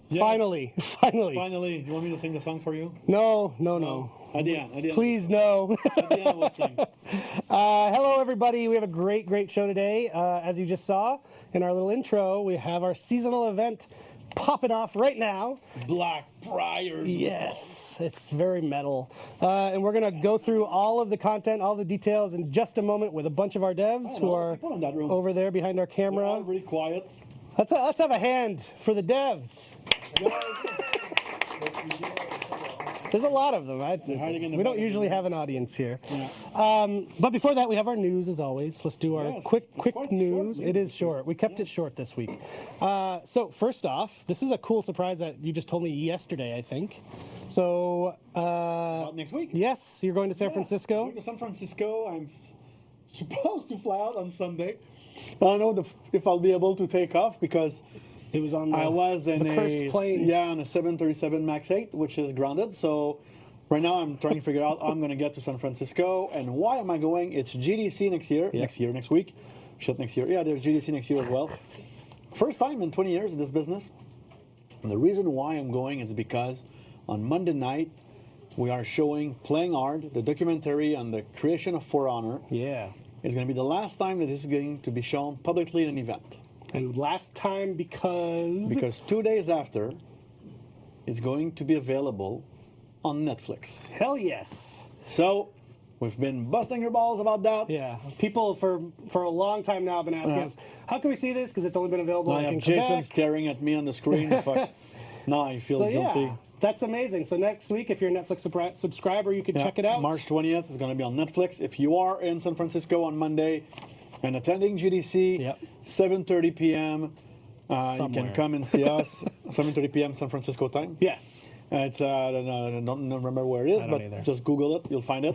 Yes. Finally. Finally. You want me to sing the song for you? No. At the end. Please, no. At the end, we'll sing. Hello, everybody. We have a great show today. As you just saw in our little intro, we have our seasonal event popping off right now. Black Friars. Yes, it's very metal. And we're going to go through all of the content, all the details in just a moment with a bunch of our devs who are people in that room. over there behind our They're camera. all really quiet. Let's have a hand for the devs. There's a lot of them. We don't usually have an audience here. Yeah. But before that, we have our news as always. Let's do our Yes, quick quite news. short It is short. We kept it short this week. So first off, this is a cool surprise that you just told me yesterday, I think. So Next week. yes, you're going to San Francisco. I'm going to San Francisco. I'm supposed to fly out on Sunday. I don't know if I'll be able to take off because It was on I was in the cursed plane. on a 737 MAX 8, which is grounded. So right now I'm trying to figure out how I'm going to get to San Francisco and why am I going? It's GDC next year. Yeah. Next week. Next year. Yeah, there's GDC next year as well. First time in 20 years in this business. And the reason why I'm going is because on Monday night we are showing Playing Hard, the documentary on the creation of For Honor. Yeah. It's going to be the last time that this is going to be shown publicly in an event. And last time Because 2 days after, it's going to be available on Netflix. hell yes. So, we've been busting your balls about that. Yeah, people for a long time now have been asking us, how can we see this? Because it's only been available I in have Jason Quebec. staring at me on the screen. Now I feel So guilty. yeah, that's amazing. So next week, if you're a Netflix subscriber, you can Yeah, check it out. March 20th is going to be on Netflix. If you are in San Francisco on Monday and attending GDC, Yep. 7:30 p.m., you Somewhere. can come and see us. 7:30 p.m. San Francisco time. Yes. It's I don't remember where it is, don't but either. just Google it. You'll find it.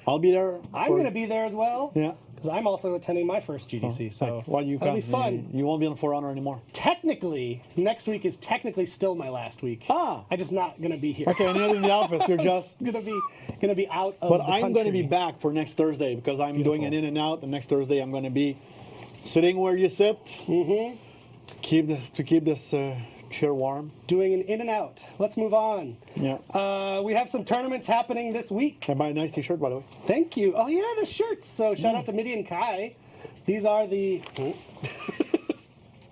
I'll be there. I'm going to be there as well. Yeah. Because I'm also attending my first GDC. So Well, you that'll come. be fun. You won't be on For Honor anymore. Technically, next week is technically still my last week. Ah. I'm just not going to be here. Okay, and you're in the office. You're just. Going to be out of But the I'm going to be country. back for next Thursday because I'm doing an Beautiful. in and out. And next Thursday I'm going to be sitting where you sit. Mm-hmm. Keep this chair warm. Doing an in and out. Let's move on. Yeah. We have some tournaments happening this week. I buy a nice T-shirt, by the way. Thank you. Oh yeah, the shirts. So shout out to Midi and Kai. These are the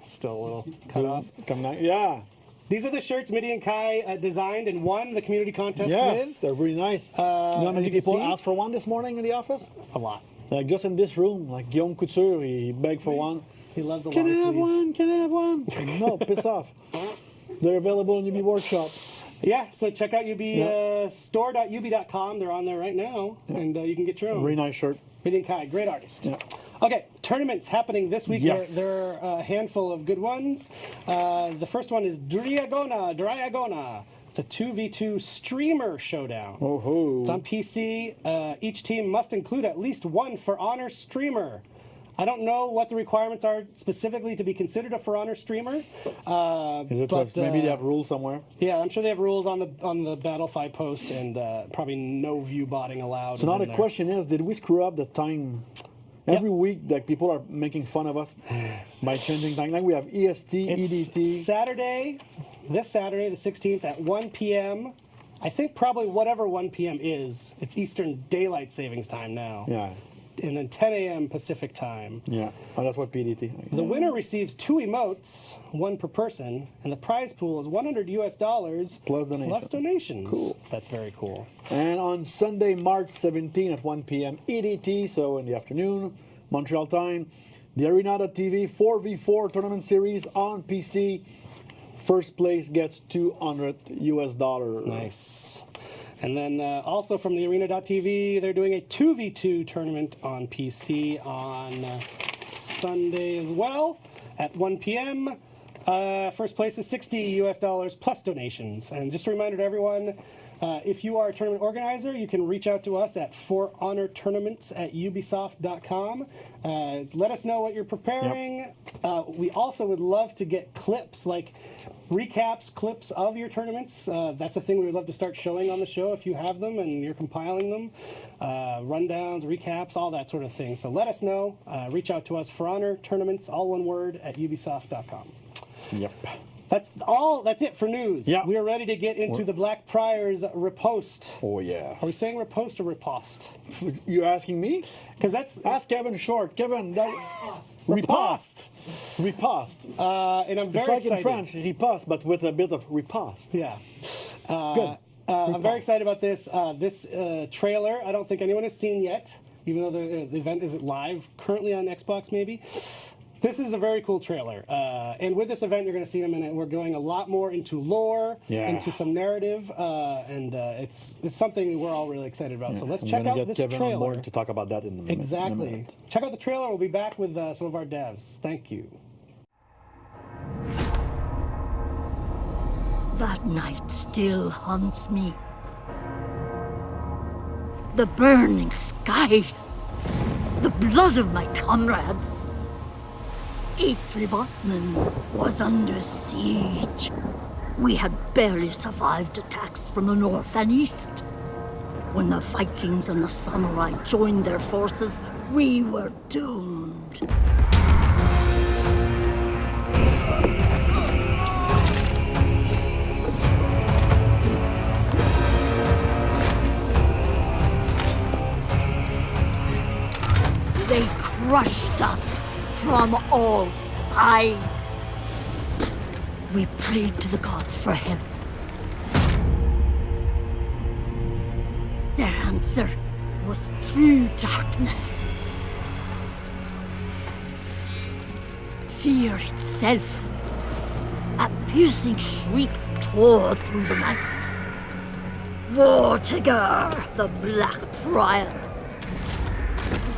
still a little cut off. Come now. Yeah. These are the shirts Midi and Kai designed and won the community contest Yes, with. they're really nice. You know how as many you can people see- asked for one this morning in the office? A lot. Like just in this room, like Guillaume Couture, he begged for one. He loves the Can I long have sleeve. one? Can I have one? No, piss off. They're available in UB Workshop. Yeah, so check out store.ub.com. They're on there right now, and you can get your own. Really nice shirt. Midi and Kai, great artist. Yeah. Okay, tournaments happening this week. Yes. There are a handful of good ones. The first one is Dragona. It's a 2v2 streamer showdown. Oh-ho. It's on PC. Each team must include at least one For Honor streamer. I don't know what the requirements are specifically to be considered a For Honor streamer. Is it but, maybe they have rules somewhere? Yeah, I'm sure they have rules on the Battlefy post, and probably no view botting allowed. So now in the there. question is, did we screw up the time? Every week, like people are making fun of us by changing time. Like we have EST, It's EDT. this Saturday, the 16th at 1 p.m. I think probably whatever 1 p.m. is, it's Eastern Daylight Savings Time now. Yeah, And then 10 a.m. Pacific Time. yeah. Oh, that's what PDT. The winner receives 2 emotes, one per person, and the prize pool is $100 Plus donation. Plus donations. Cool. That's very cool. And on Sunday, March 17 at 1 p.m. EDT, so in the afternoon, Montreal time, the Arena.tv 4v4 tournament series on PC. First place gets $200. Nice. And then also from the Arena.tv, they're doing a 2v2 tournament on PC on Sunday as well at 1 p.m. First place is $60 plus donations. And just a reminder to everyone, if you are a tournament organizer, you can reach out to us at forhonortournaments@ubisoft.com. Let us know what you're preparing. We also would love to get clips, like recaps, clips of your tournaments. That's a thing we would love to start showing on the show if you have them and you're compiling them. Rundowns, recaps, all that sort of thing. So let us know. Reach out to us, For Honor Tournaments, all one word, at ubisoft.com. Yep. That's it for news. Yeah. We are ready to get into the Black Friars riposte. Oh, yeah. Are we saying riposte or riposte? You're asking me? Because that's Ask Kevin Short. Kevin, that... Riposte. Riposte. and I'm very It's like excited. in French, riposte, but with a bit of riposte. Yeah. Good. I'm very excited about this. This trailer, I don't think anyone has seen yet, even though the event isn't live currently on Xbox, maybe. This is a very cool trailer. And with this event, you're going to see in a minute, we're going a lot more into lore, Yeah. into some narrative, and it's something we're all really excited about. So let's I'm check gonna out get this Kevin trailer. on board to talk about that in a minute. in a Exactly. minute. Check out the trailer. We'll be back with some of our devs. Thank you. That night still haunts me. The burning skies, the blood of my comrades. Ypres was under siege. We had barely survived attacks from the north and east. When the Vikings and the samurai joined their forces, we were doomed. They crushed us from all sides. We prayed to the gods for help. Their answer was true darkness. Fear itself. A piercing shriek tore through the night. Vortiger, the Black Friar,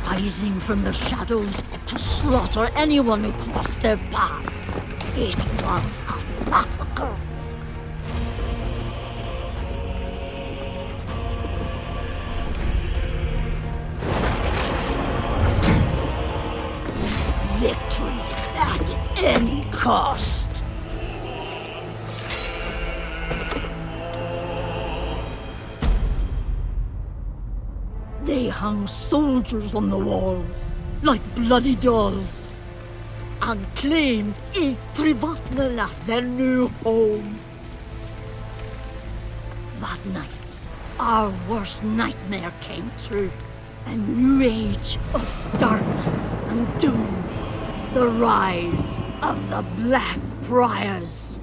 rising from the shadows to slaughter anyone who crossed their path. It was a massacre. Victory at any cost. They hung soldiers on the walls like bloody dolls and claimed Ypres as their new home. That night, our worst nightmare came true. A new age of darkness and doom. The rise of the Black Friars.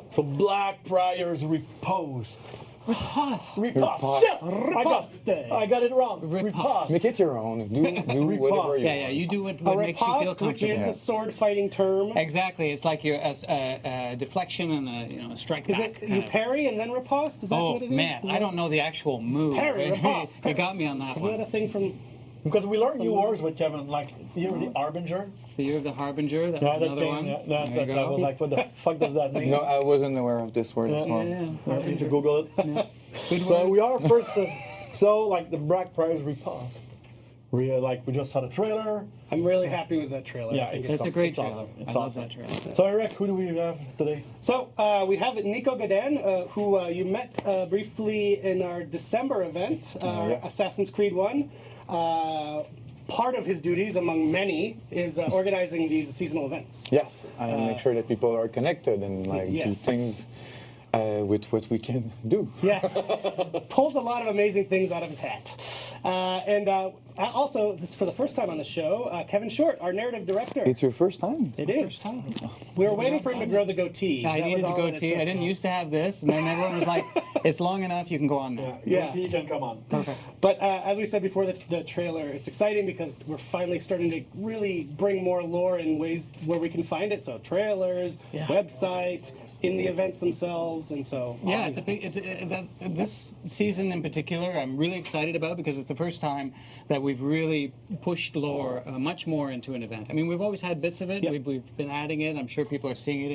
So Black Friars riposte. Riposte. Riposte. Yes! Riposte. I got it wrong. Riposte. Make it your own. Do whatever you Yeah, want. you do what A makes you feel riposte, which comfortable. is a sword fighting term. Exactly, it's like a deflection and a strike Is back. it you parry and then riposte? Is that Oh what it is? man, Is I that- don't know the actual move. Parry, riposte. You got me on that Isn't that one. a thing from? Because we learned new words with Kevin, like you know the Harbinger. The Year of the Harbinger. That's Yeah, that another thing. one. Yeah, There you that I go. was like, what the fuck does that mean? No, I wasn't aware of this word as well. Yeah. I need to Google it. Good So words. we are first. So like the Black Friars riposte. We just saw the trailer. I'm really happy with that trailer. Yeah, I think It's a great it's trailer. awesome. It's I love awesome. that trailer. So Eric, who do we have today? So we have Nico Gaden, who you met briefly in our December event, yes. Assassin's Creed 1. Part of his duties, among many, is organizing these seasonal events. Yes, and make sure that people are connected and like do yes. things with what we can do. Yes, pulls a lot of amazing things out of his hat. Also, this is for the first time on the show, Kevin Short, our narrative director. It's your first time. It is. We were waiting for him to grow the goatee. I That needed was to all go that it to. I took. didn't used to have this, and then everyone was like, "It's long enough. You can go on now." Yeah. He can come on. Perfect. But as we said before the trailer, it's exciting because we're finally starting to really bring more lore in ways where we can find it. So trailers, website, in the events themselves, and so Yeah, it's a big. This season in particular, I'm really excited about because it's the first time that we've really pushed lore much more into an event. I mean, we've always had bits of it. Yeah. We've been adding it. I'm sure people are seeing it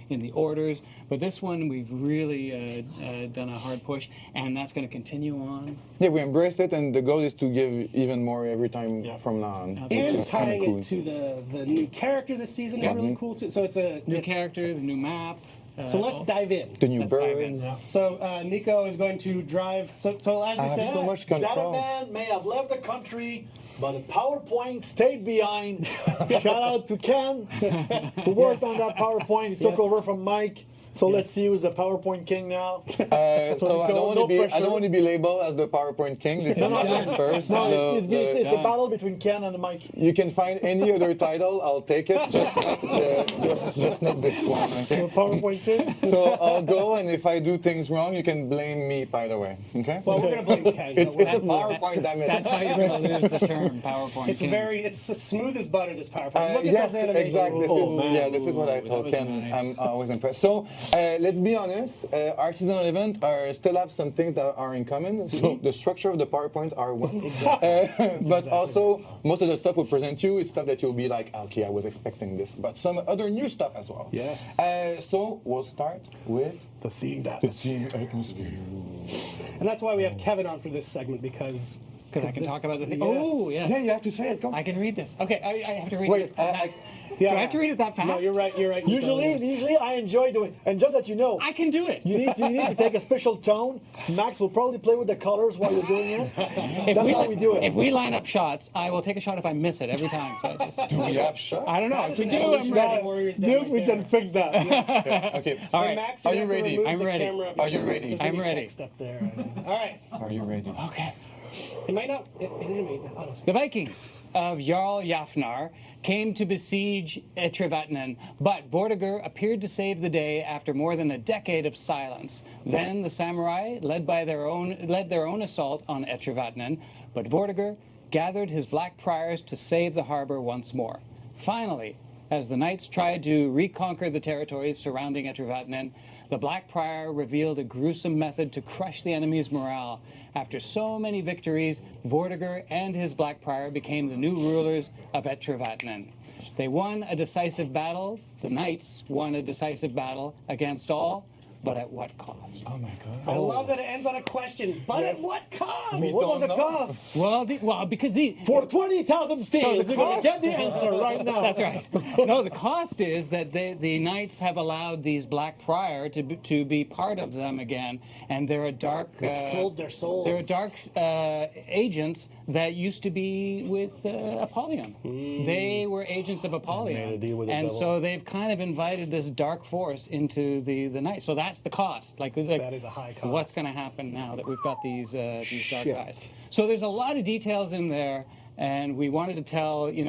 in the orders. But this one, we've really done a hard push, and that's going to continue on. Yeah, we embraced it, and the goal is to give even more every time from now on. Which and is kind of tying cool. it to the new character this season is really cool too. So it's a New character, the new map. So let's dive in. The new Let's dive in. birds. Yeah. So Nico is going to drive. So as we I have said, so much control. That man may have left the country, but the PowerPoint stayed behind. Shout out to Ken, who worked on that PowerPoint. He took over from Mike. So let's see who's the PowerPoint king now. So I don't want no to be. I pressure. don't want to be labeled as the PowerPoint king. Let's discuss this first. No, it's a yeah. battle between Ken and Mike. You can find any other title. I'll take it. Just not this one. Okay. PowerPoint king. So I'll go, and if I do things wrong, you can blame me. By the way, okay? well, we're going to blame Ken. It's but a we're- PowerPoint, damn it. That's how you're going to lose the term PowerPoint. It's king. it's as smooth as butter. This PowerPoint. Look at Yes, those animations. exactly. This is what I that told was Ken. nice. I'm always impressed. So let's be honest. Our seasonal event still have some things that are in common. So the structure of the PowerPoint are one, but also most of the stuff we present you, it's stuff that you'll be like, okay, I was expecting this, but some other new stuff as well. Yes. So we'll start with The themed the atmosphere. team atmosphere. And that's why we have Kevin on for this segment because I can talk about the thing. Yes. Oh, yeah. Yeah, you have to say it. Come. I can read this. Okay, I have to read Wait, this. Yeah, Do I have to read it that fast? No, you're right. You're right. Usually I enjoy doing, and just that you know, I can do it. you need to take a special tone. Max will probably play with the colors while you're doing it. That's how we do it. If we line up shots, I will take a shot if I miss it every time. So Do we have shots? I don't know. If we do, That- I'm that- ready. Warriors down This right we there. can fix that. Okay. All And right. Max, Are you you have to ready? remove I'm the ready. camera Are you because ready? there's I'm any ready. text up there. All right. Are you ready? Okay. It might not. It may not. Oh, The Vikings of Jarl Jafnar came to besiege Etrevatnan, but Vortigern appeared to save the day after more than a decade of silence. Then the samurai led their own assault on Etrevatnan, but Vortigern gathered his black priors to save the harbor once more. Finally, as the knights tried to reconquer the territories surrounding Etrevatnan, the Black Prior revealed a gruesome method to crush the enemy's morale. After so many victories, Vortigern and his Black Prior became the new rulers of Etrevatnan. They won a decisive battle. The knights won a decisive battle against all, but at what cost? Oh my god. I love that it ends on a question. But at Yes. what cost? What was the don't cost? Well, because the For 20,000 steals, the you're going cost- to get the answer right now. That's right. No, the cost is that the knights have allowed these Black Prior to be part of them again, and they're a dark. Sold their souls. They're dark agents that used to be with Apollyon. They were agents of Apollyon, Made a deal with the and devil. so they've kind of invited this dark force into the knights. So that's the cost. Like That is a high cost. What's going to happen now that we've got these dark Shit. guys? So there's a lot of details in there, and we wanted to tell add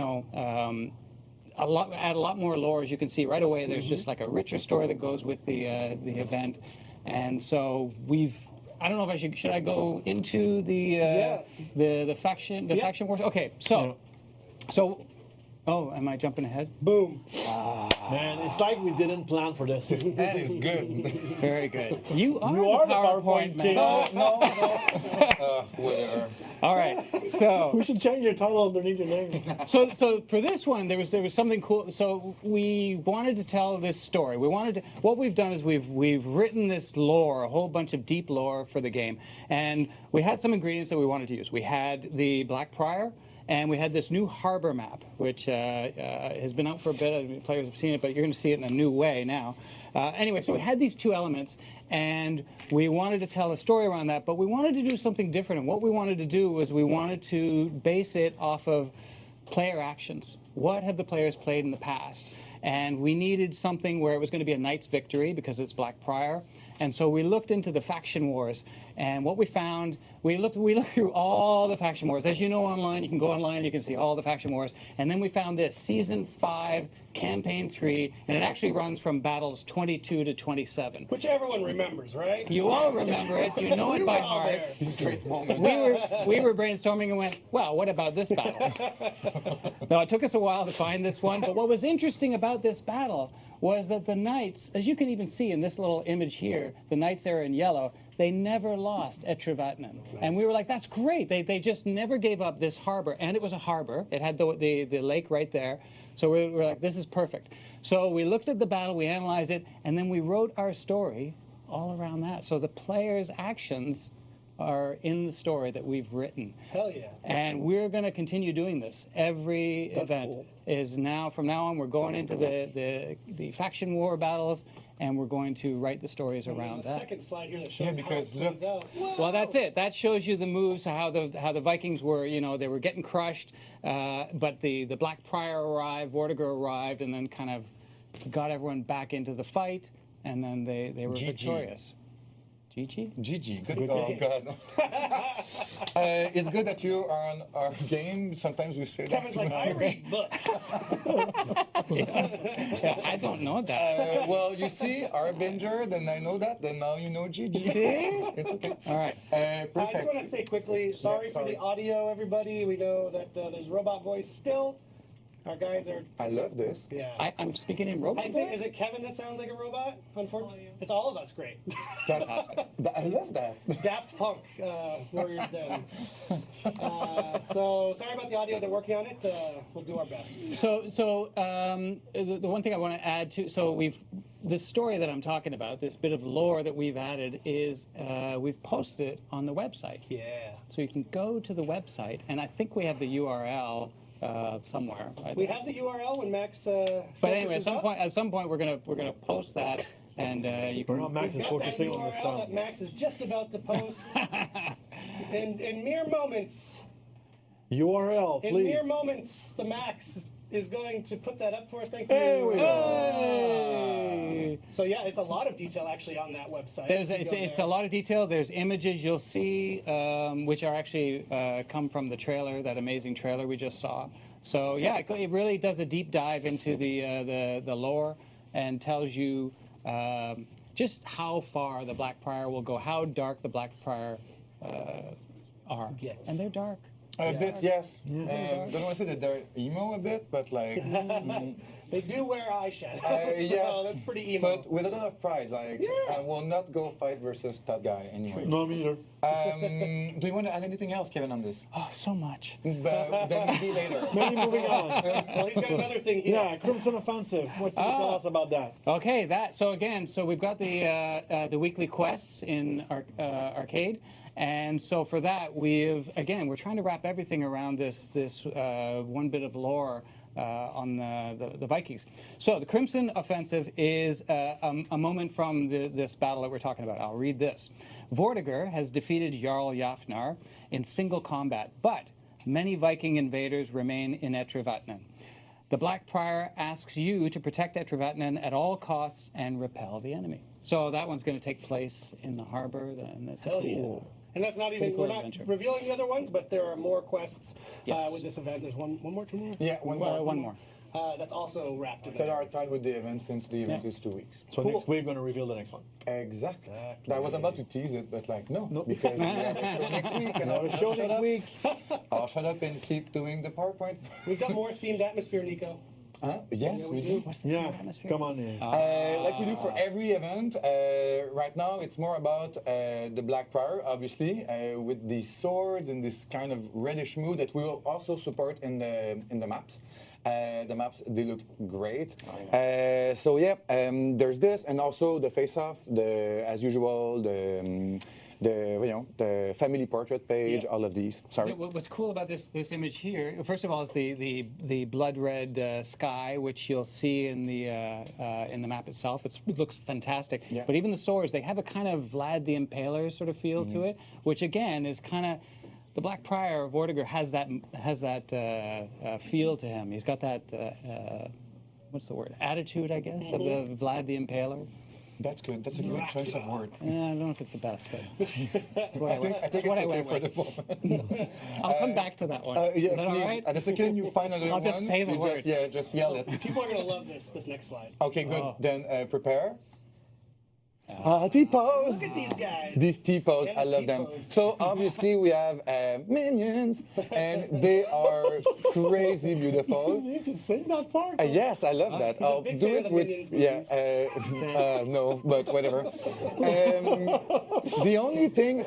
a lot more lore. As you can see right away, there's just like a richer story that goes with the event, and so we've. I don't know if I should I go into the faction faction wars? Okay, so oh, am I jumping ahead? Boom. Man, it's like we didn't plan for this. That is good. Very good. You are, You are the PowerPoint man. king. No. Whatever. All right, so. We should change your title underneath your name. So for this one, there was something cool. So we wanted to tell this story. What we've done is we've written this lore, a whole bunch of deep lore for the game, and we had some ingredients that we wanted to use. We had the Black Prior, and we had this new harbor map, which has been out for a bit. Players have seen it, but you're going to see it in a new way now. Anyway, so we had these two elements, and we wanted to tell a story around that, but we wanted to do something different. And what we wanted to do was we wanted to base it off of player actions. What have the players played in the past? And we needed something where it was going to be a knight's victory because it's Black Prior. And so we looked into the faction wars, and what we found, we looked through all the faction wars. As you know, online, you can go online, you can see all the faction wars. And then we found this, Season 5, Campaign 3, and it actually runs from battles 22 to 27. Which everyone remembers, right? You all remember it, you know it by all heart. there. Great moment. We were brainstorming and went, well, what about this battle? Now, it took us a while to find this one, but what was interesting about this battle was that the knights, as you can even see in this little image here, the knights there in yellow, they never lost Etrevatnan. And we were like, that's great. They just never gave up this harbor. And it was a harbor. It had the lake right there. So we were like, this is perfect. So we looked at the battle, we analyzed it, and then we wrote our story all around that. So the players' actions are in the story that we've written. Hell yeah. And we're going to continue doing this. Every event cool. is now, from now on, we're going into the faction war battles, and we're going to write the stories around There's a that. second slide here that shows how because it plays out. Well, that's it. That shows you the moves, how the Vikings were, they were getting crushed, but the Black Prior arrived, Vortigern arrived, and then kind of got everyone back into the fight, and then they were GG. victorious. GG? GG. Good. Oh God. It's good that you are on our game. Sometimes we say that. Kevin's like, I read books. Yeah, I don't know that. Well, you see, Arbinger, then I know that, then now you know GG. It's okay. All right. I just Perfect. want to say quickly, sorry for sorry. the audio, everybody. We know that there's robot voice still. Our guys are, I love this. yeah. I'm speaking in robot I think, voice? is it Kevin that sounds like a robot? Unfortunately, it's all of us. Great. I love that. Daft Punk, Warriors Den. So sorry about the audio. They're working on it. We'll do our best. So the one thing I want to add to, this story that I'm talking about, this bit of lore that we've added is we've posted it on the website. Yeah. So you can go to the website, and I think we have the URL somewhere. We have the URL when Max. But anyway, focuses up. at some point, we're gonna post that, and you Or can. not Max is Got focusing that on the URL sun. that Max is just about to post in mere moments. URL, In please. mere moments, the Max is going to put that up for us. Thank you. There we go. Hey! So yeah, it's a lot of detail actually on that website. There's You go it's there. a lot of detail. There's images you'll see, which are actually come from the trailer, that amazing trailer we just saw. So yeah, it really does a deep dive into the lore and tells you just how far the Black Prior will go, how dark the Black Prior are, Gets. and they're dark. A bit, yes. Don't want to say that they're emo a bit, but like. They do wear eyeshadow. Yes, So that's pretty emo. but with a lot of pride. Like, I will not go fight versus that guy anyway. No, me either. Do you want to add anything else, Kevin, on this? Oh, so much. But then maybe later. Maybe moving on. Well, he's got another thing here. Yeah, Crimson Offensive. What can you tell us about that? Okay, so we've got the weekly quests in our arcade, and so for that we're trying to wrap everything around this one bit of lore on the Vikings. So the Crimson Offensive is a moment from this battle that we're talking about. I'll read this. Vortigern has defeated Jarl Jafnar in single combat, but many Viking invaders remain in Etrevatnan. The Black Prior asks you to protect Etrevatnan at all costs and repel the enemy. So that one's going to take place in the harbor. And that's Hell yeah. cool. And that's not even, Pretty cool we're not adventure. revealing the other ones, but there are more quests Yes. with this event. There's one more, two more? Yeah, one more. One more. That's also wrapped in That there. are tied with the event since the event is 2 weeks. So next week, we're going to reveal the next one. Exactly. I was about to tease it, but like, no. Because we have a show next week. And Have a show next week. I'll shut up and keep doing the PowerPoint. We've got more themed atmosphere, Nico. Yes, we do. Yeah, come on in. Like we do for every event, right now it's more about the Black Prior, obviously, with these swords and this kind of reddish mood that we will also support in the maps. The maps, they look great. So yeah, there's this, and also the face-off, as usual, the family portrait page, all of these. Sorry. What's cool about this image here, first of all, is the blood red sky, which you'll see in the map itself. It looks fantastic. Yeah. But even the swords, they have a kind of Vlad the Impaler sort of feel to it, which again is kind of the Black Prior of Vortigern has that feel to him. He's got that what's the word? Attitude, I guess, of the Vlad the Impaler. That's good. That's a good choice of word. Yeah, I don't know if it's the best, but that's what I think that's it's what I okay went for with. the moment. I'll come back to that one. Yeah, Is that all please. right? At the second you find another I'll one, just say the you word. just yell it. People are going to love this next slide. Okay, good. Oh. Then prepare. T-pose. Look at these guys. These T-pose, Yeah, I love them. T-pose. So obviously we have minions, and they are crazy You beautiful. need to sing that part. Yes, I love that. He's a I'll big do fan it of the with Minions no, but whatever. The only thing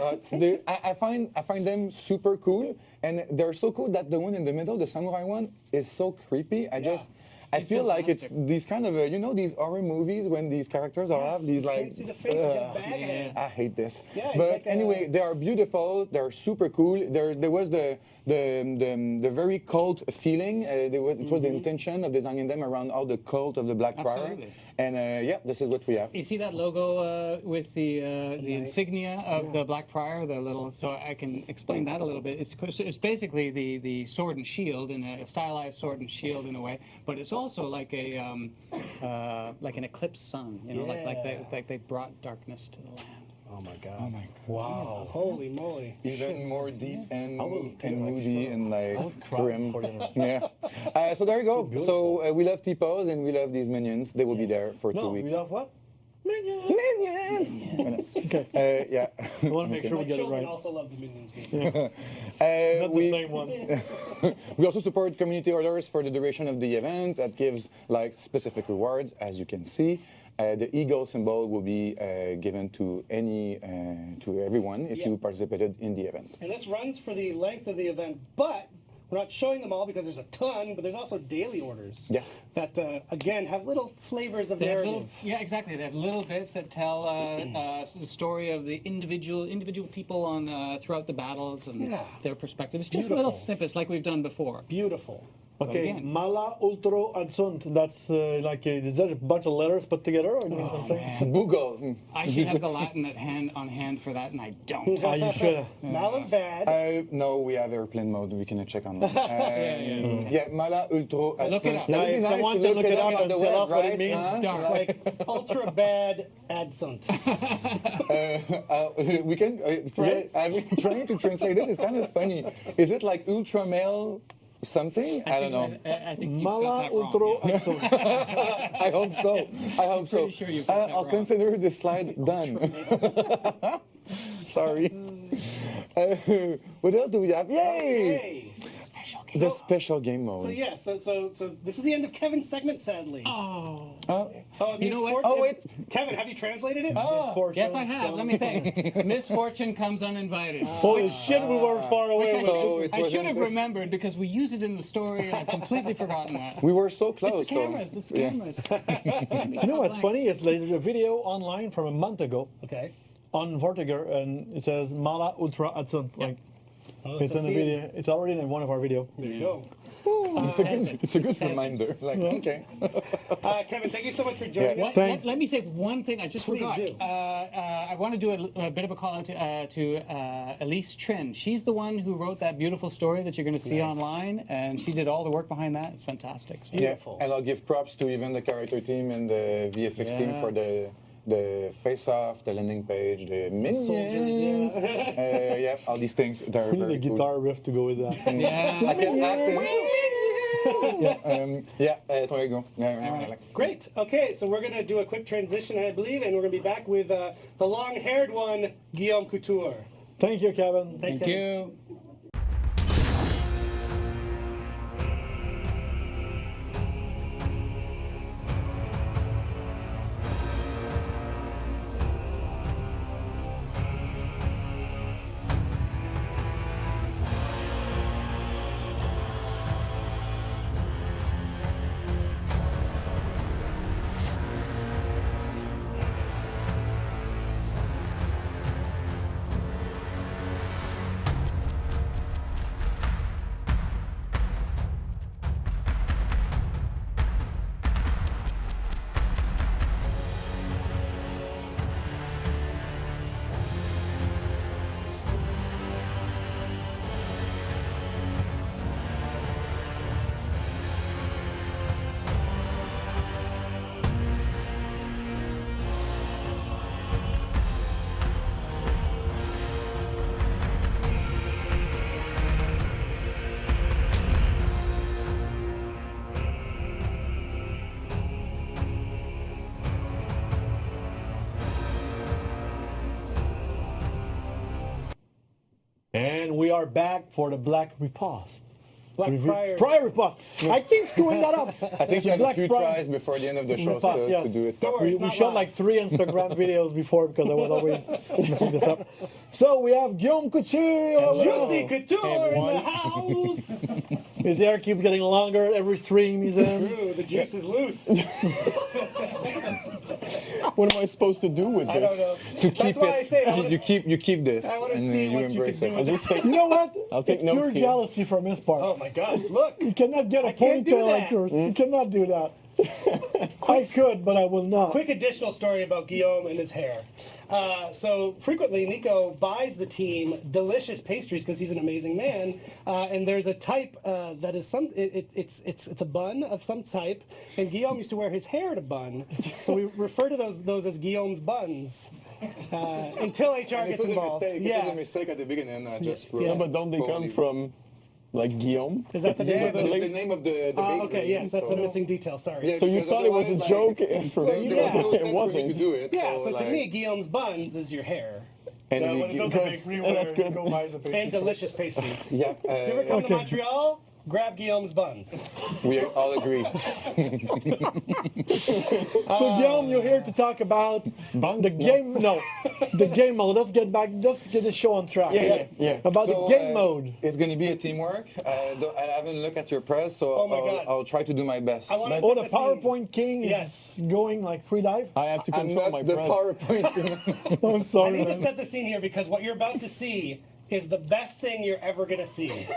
I find them super cool, and they're so cool that the one in the middle, the samurai one, is so creepy. I feel like it's these kind of you know these horror movies when these characters have these like Can't see the face, you get a bag head. I hate this. Yeah, it's but like anyway, they are beautiful. They're super cool. There was the very cult feeling. It was the intention of designing them around all the cult of the Black Prior. Absolutely. And yeah, this is what we have. You see that logo with the insignia of the Black Prior, the little. So I can explain that a little bit. It's basically the sword and shield in a stylized sword and shield in a way, but it's also like a like an eclipsed sun. You know, like they brought darkness to the land. Oh my god. Oh my God. Wow. Holy moly. Even more deep and will take moody and like cry grim. for dinner. Yeah. So there you go. So we love T-Pose and we love these minions. They will be there for 2 No, weeks. we have what? Minions. Okay. Yeah. We want to make sure My we get it children right. also love the Minions games. Not the we, same one. we also support community orders for the duration of the event. That gives like specific rewards, as you can see. The eagle symbol will be given to everyone if you participated in the event. And this runs for the length of the event, but we're not showing them all because there's a ton, but there's also daily orders. Yes. That, again, have little flavors of They have narrative. yeah, exactly. They have little bits that tell the story of the individual people on throughout the battles and their perspective. It's just little snippets like we've done before. Beautiful. Okay, again. Mala Ultro Adsunt. That's like is that a bunch of letters put together or doing something? Boogle. I should have the Latin on hand for that, and I don't. Ah, you should. Mala's bad. No, we have airplane mode. We can check on that. Yeah, Mala Ultro. Look it up. Yeah, if someone to look it up and tell us what it means. It's dark. Like ultra bad adsunt. We can. I've been trying to translate it. It's kind of funny. Is it like ultra male something? I don't know. I think you've Mala got that wrong, Ultro yes. Adsunt. I hope so. I hope so. pretty sure you've got that I'll wrong. consider this slide done. Sorry. What else do we have? Yay! Hey. The special game mode. So yeah, so this is the end of Kevin's segment, sadly. Oh. Oh, it You means know what? fortune- Oh, wait. Kevin, have you translated it? Oh, Misfortune yes, I have. Let me think. Misfortune comes uninvited. Holy shit, we were far away. Which So it I should wasn't have this. remembered because we use it in the story and I've completely forgotten that. We were so It's close, the cameras. It's the Yeah. cameras. You know what's funny is there's a video online from a month ago Okay. on Vortiger and it says Mala Ultra Adsunt. Like it's a in the theme. video. It's already in one of our video. There you go. It's a good Says it. reminder. Like, okay. Kevin, thank you so much for joining us. Thanks. Let me say one thing I just Please forgot. do. I want to do a bit of a call out to Elise Trin. She's the one who wrote that beautiful story that you're going to see online, and she did all the work behind that. It's fantastic. So- Beautiful. And I'll give props to even the character team and the VFX team Yeah. for the face-off, the landing page, the minions. soldiers, Yeah, all these things. They're We need a very cool. guitar riff to go with that. Yeah. I can act it. There you go. Great. Okay, so we're going to do a quick transition, I believe, and we're going to be back with the long-haired one, Guillaume Couture. Thank you, Kevin. Thanks, Thank Kevin. you. And we are back for the Black Riposte. Black Prior. Prior Riposte. I keep screwing that up. I think you have a Black few Prior. tries before the end of the show Riposte, yes. to do it. Don't worry, We, it's we not shot live. like 3 Instagram videos before because I was always messing this up. So we have Guillaume Couture. Juicy Couture in the house. His hair keeps getting longer every stream he's in. Ooh, the juice is loose. What am I supposed to do with I this? don't know. To That's keep why I it, say I wanna- you keep this, I wanna and see you what you embrace can it. do I'll just take. You know what? I'll take it's notes pure here. jealousy from his part. Oh my God! Look, You cannot get a can't do ponytail like that. yours. You cannot do that. I could, but I will not. quick additional story about Guillaume and his hair. So frequently, Nico buys the team delicious pastries because he's an amazing man. And there's a type that is it's a bun of some type. And Guillaume used to wear his hair in a bun, so we refer to those as Guillaume's buns until HR gets involved. It was a mistake at the beginning. I just wrote. Yeah, but don't they come from like Guillaume? Is that the name Yeah, of that's the? the name of the bakery. Okay, yes, that's a so- missing detail. Sorry. Yeah, So you because thought it was a otherwise, joke like, for there me, was no but sense it for me wasn't. to do it. Yeah, so to like, me, Guillaume's buns is your hair. and When we, it's open bakery, That's good. Go buy the pastry. And delicious pastries. yeah, If you ever come to Okay. Montreal, grab Guillaume's buns. we all agree. So Guillaume, you're here to talk about Buns? the No. game. No, the game mode. Let's get back. Let's get the show on track. Yeah. About So, the game mode. It's going to be a teamwork. I haven't looked at your press, so Oh my God. I'll try to do my best. I wanna Oh, set the the scene. PowerPoint King is Yes. going like free dive. I have to I'm control not my the press. PowerPoint. I'm I sorry. need to man. set the scene here because what you're about to see is the best thing you're ever going to see.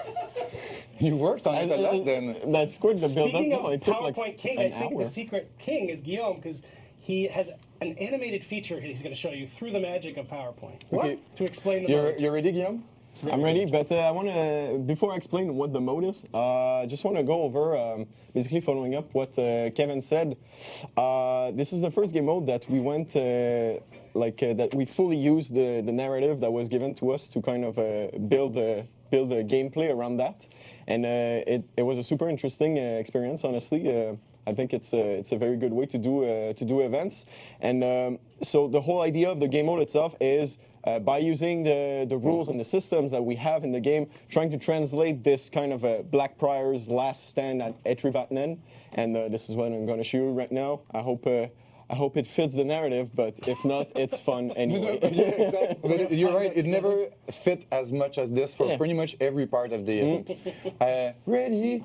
You worked on it a lot then. That's quick to build up. Speaking No, of it took PowerPoint like King, an I think hour. the secret king is Guillaume because he has an animated feature he's going to show you through the magic of PowerPoint. Okay. To explain the mode. You're ready, Guillaume? I'm ready, but I want to, before I explain what the mode is, I just want to go over, basically following up what Kevin said. This is the first game mode that we went, that we fully used the narrative that was given to us to kind of build a gameplay around that. And it was a super interesting experience, honestly. I think it's a very good way to do events. And so the whole idea of the game mode itself is by using the rules and the systems that we have in the game, trying to translate this kind of Blackbriar's last stand at Etrivatnen. And this is what I'm going to show you right now. I hope it fits the narrative, but if not, it's fun anyway. Yeah, exactly. But you're right. It never fit as much as this for Yeah. pretty much every part of the event. Ready?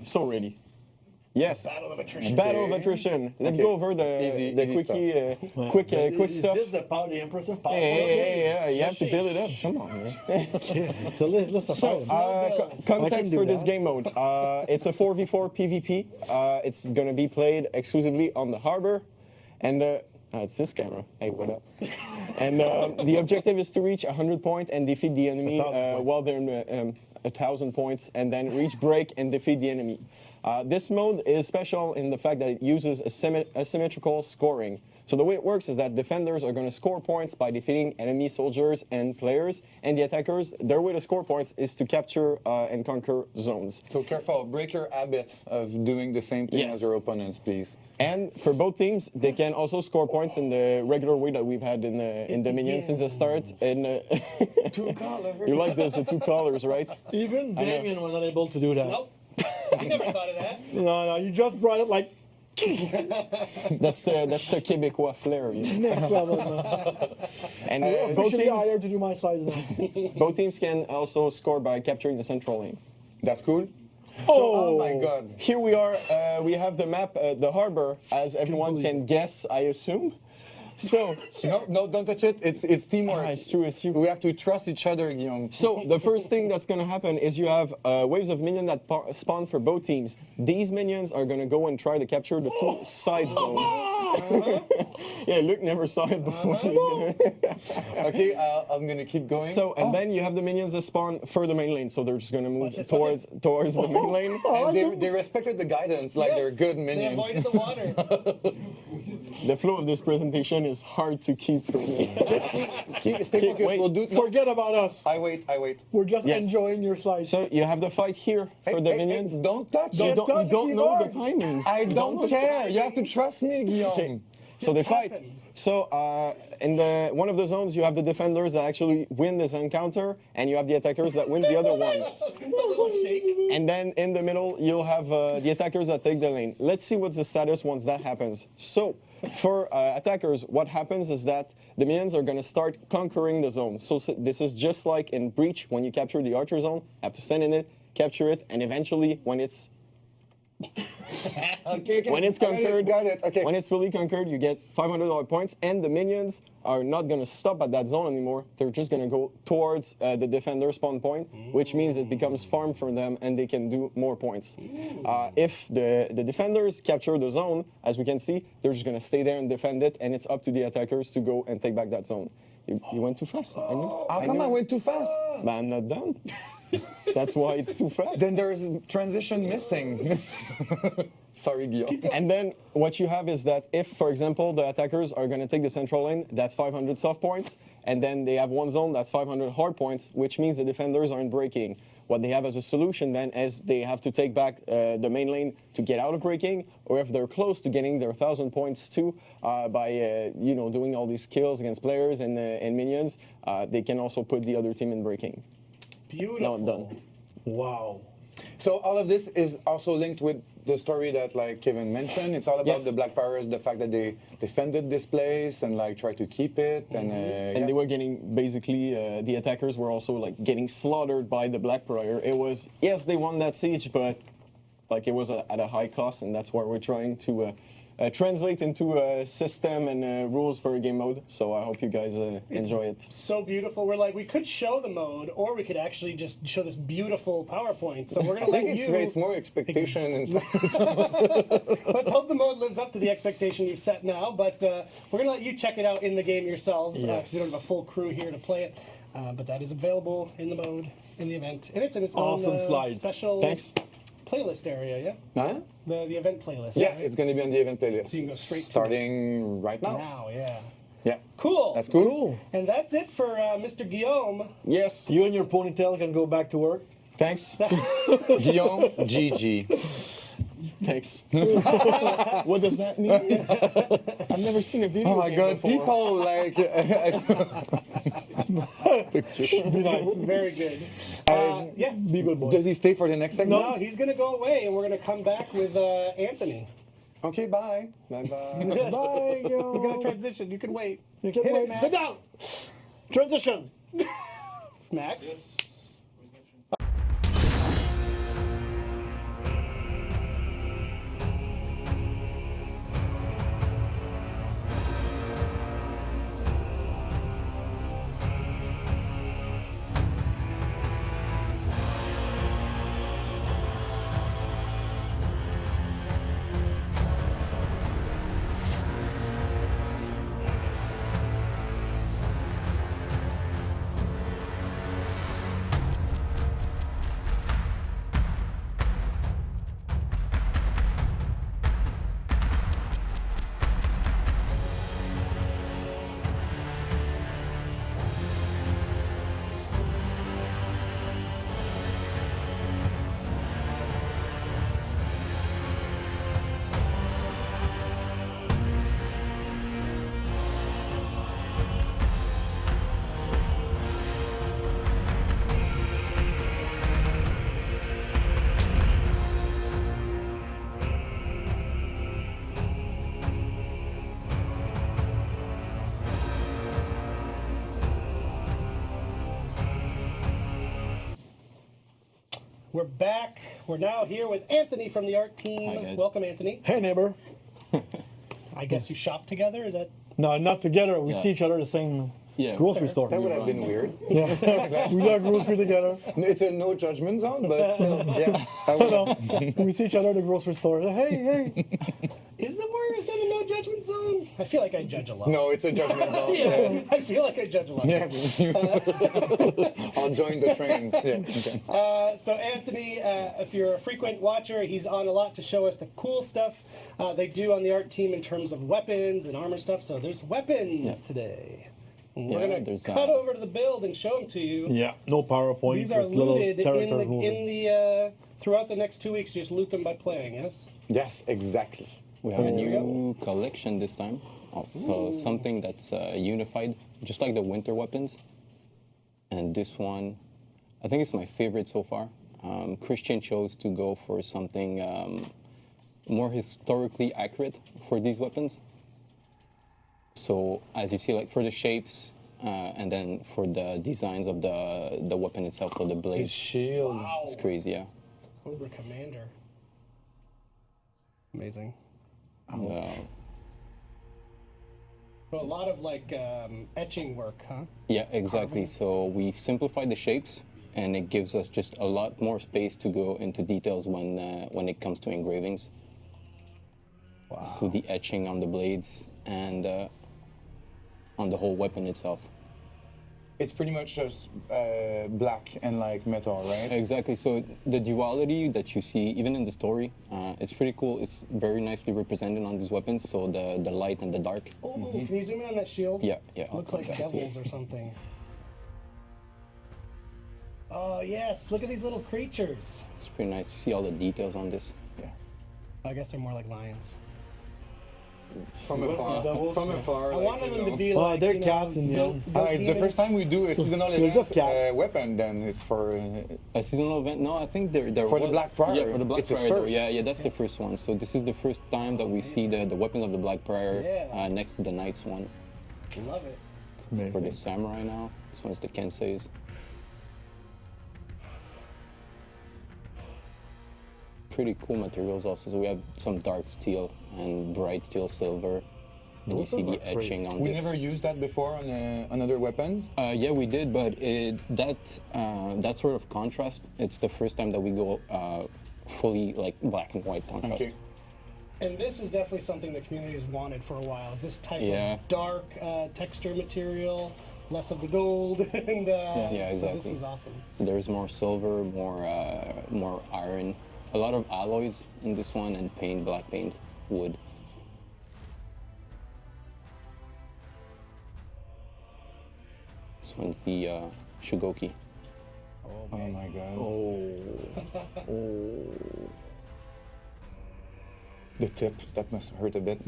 So ready. Yes. Battle of attrition. Battle of attrition. Let's Okay. go over the Easy quickie, quick Is stuff. this the impressive PowerPoint? Hey, you have to build it up. Come on. Man. It's a list of So, files. context do for this that. game mode. It's a 4v4 PvP. It's going to be played exclusively on the harbor. And it's this camera. Hey, what up? And the objective is to reach 100 points and defeat the enemy 1,000 points. while they're in 1,000 points, and then reach break and defeat the enemy. This mode is special in the fact that it uses asymmetrical scoring. So the way it works is that defenders are going to score points by defeating enemy soldiers and players, and the attackers, their way to score points is to capture and conquer zones. So careful. Break your habit of doing the same thing Yes. as your opponents, please. And for both teams, they can also score points in the regular way that we've had in Dominion since the start. And Two colors. you like this, the two colors, right? Even Damien was not able to do that. Nope. I never thought of that. No, you just brought it like That's the Québécois flair. You know? next level. Man. And Officially hired to do my size now. both teams can also score by capturing the central lane. That's cool. Oh, Oh my God. Here we are. We have the map, the harbor, as everyone can guess, I assume. So, No, don't touch it. It's teamwork. it's true. We have to trust each other, Guillaume. So the first thing that's going to happen is you have waves of minions that spawn for both teams. These minions are going to go and try to capture the two side zones. Yeah, Luke never saw it before. Okay, I'm gonna keep going. So, and then you have the minions that spawn for the main lane. So they're just going to move this, towards the main lane. And they respected the guidance like they're good They minions. avoided the water. The flow of this presentation is hard to keep for me. Stay focused. wait. We'll do. forget about us. I wait. We're just Yes. enjoying your size. So you have the fight here for the minions. Don't touch You it. don't, touch the know the keyboard. timings. I You don't know the care. You have to trust me, Guillaume. Okay. So they fight. happen. So in one of the zones, you have the defenders that actually win this encounter, and you have the attackers that win the other one. A little shake. And then in the middle, you'll have the attackers that take the lane. Let's see what's the status once that happens. So for attackers, what happens is that the minions are going to start conquering the zone. So this is just like in Breach, when you capture the archer zone, have to stand in it, capture it, and eventually, when it's Okay, when it's conquered, got it. Okay. when it's fully conquered, you get 500 points, and the minions are not going to stop at that zone anymore. They're just going to go towards the defender spawn point, which means it becomes farm for them, and they can do more points. If the defenders capture the zone, as we can see, they're just going to stay there and defend it, and it's up to the attackers to go and take back that zone. You went too fast. I knew. How come I went too fast? But I'm not done. That's why it's too fast. Then there's transition missing. Sorry, Guillaume. And then what you have is that if, for example, the attackers are going to take the central lane, that's 500 soft points, and then they have one zone, that's 500 hard points, which means the defenders aren't breaking. What they have as a solution then is they have to take back the main lane to get out of breaking, or if they're close to getting their 1,000 points too, by doing all these kills against players and minions, they can also put the other team in breaking. Beautiful. Now I'm done. Wow. So all of this is also linked with the story that like Kevin mentioned. It's all about Yes. the Black Powers, the fact that they defended this place and like try to keep it, and And they were getting, basically, the attackers were also like getting slaughtered by the Black Prior. It was, yes, they won that siege, but like it was at a high cost, and that's why we're trying to translate into a system and rules for a game mode. So I hope you guys enjoy it. So beautiful. We're like, we could show the mode, or we could actually just show this beautiful PowerPoint. So we're going to I let think it you. creates more expectation. And Let's hope the mode lives up to the expectation you've set now. But we're going to let you check it out in the game yourselves, because we don't have a full crew here to play it. But that is available in the mode, in the event. And it's in its Awesome own slides. special Thanks. playlist area, yeah? huh? The event playlist. Yes, it's going to be on the event playlist. you can go straight to starting right now. Now, yeah. Yeah, Cool. that's cool. And that's it for Mr. Guillaume. Yes, You and your ponytail can go back to work. thanks. Guillaume, GG. Thanks. What does that mean? I've never seen a video Oh my game God, before. people like. Be nice. Very good. Yeah. Be good boy. Does he stay for the next segment? No, he's going to go away, and we're going to come back with Anthony. Okay, bye. Bye bye. Bye, yo. We're going to transition. You can wait. You can Hit it, wait. Max. Sit down. Transition. Max? We're back. We're now here with Anthony from the art team. Hi, guys. Welcome, Anthony. Hey, neighbor. I guess you shop together. Is that? No, not together. We Yeah. see each other at the same Yeah, grocery store. That would have been weird. Yeah. We got grocery together. It's a no judgment zone, but still, yeah. I would- No, we see each other at the grocery store. Hey, hey. Is the Warriors in a no judgment zone? I feel like I judge a lot. No, it's a judgment zone. Yeah, I feel like I judge a lot. Yeah. I'll join the train. Yeah. Okay. So Anthony, if you're a frequent watcher, he's on a lot to show us the cool stuff they do on the art team in terms of weapons and armor stuff. So there's weapons today. And we're Yeah, gonna there's, cut over to the build and show them to you. Yeah, no PowerPoint. These are with little looted in character the moving. throughout the next 2 weeks. Just loot them by playing. Yes. Yes, exactly. we have a There we new collection this time. Also, something that's unified, just like the winter weapons. And this one, I think it's my favorite so far. Christian chose to go for something more historically accurate for these weapons. So as you see, like for the shapes, and then for the designs of the weapon itself, so the His blade, shield. it's crazy, yeah. Cobra Commander. Amazing. So a lot of like etching work, huh? Yeah, exactly. So we've simplified the shapes, and it gives us just a lot more space to go into details when it comes to engravings. Wow. So the etching on the blades and on the whole weapon itself. It's pretty much just black and like metal, right? Exactly. So the duality that you see, even in the story, it's pretty cool. It's very nicely represented on these weapons. So the light and the dark. Oh, can you zoom in on that shield? Yeah, yeah. I'll Looks come like back to it. devils or something. Oh yes, look at these little creatures. It's pretty nice to see all the details on this. Yes. I guess they're more like lions. From afar. From afar. I like, wanted you them to know. be Oh, like. they're you know, cats in the built- end. built It's the demons. first time we do a seasonal They're event just cats. weapon, then it's for A seasonal event? No, I think there For the was. Black Prior. Yeah, for the Black It's his Prior. though. first. Yeah, that's the first one. So this is the first time that we see the weapons of the Black Prior Yeah. next to the Knights one. Love it. For the Amazing. Samurai now, this one's the Kenseis. Pretty cool materials also. So we have some dark steel and bright steel silver. And you Those see are the great. etching on We this. never used that before on other weapons. Yeah, we did, but that sort of contrast, it's the first time that we go fully like black and white contrast. Okay. And this is definitely something the community has wanted for a while. Is this type Yeah. of dark texture material, less of the gold, and Yeah, So exactly. this is awesome. So there's more silver, more iron, a lot of alloys in this one, and paint, black paint, wood. This one's the Shugoki. Oh my god. The tip, that must hurt a bit.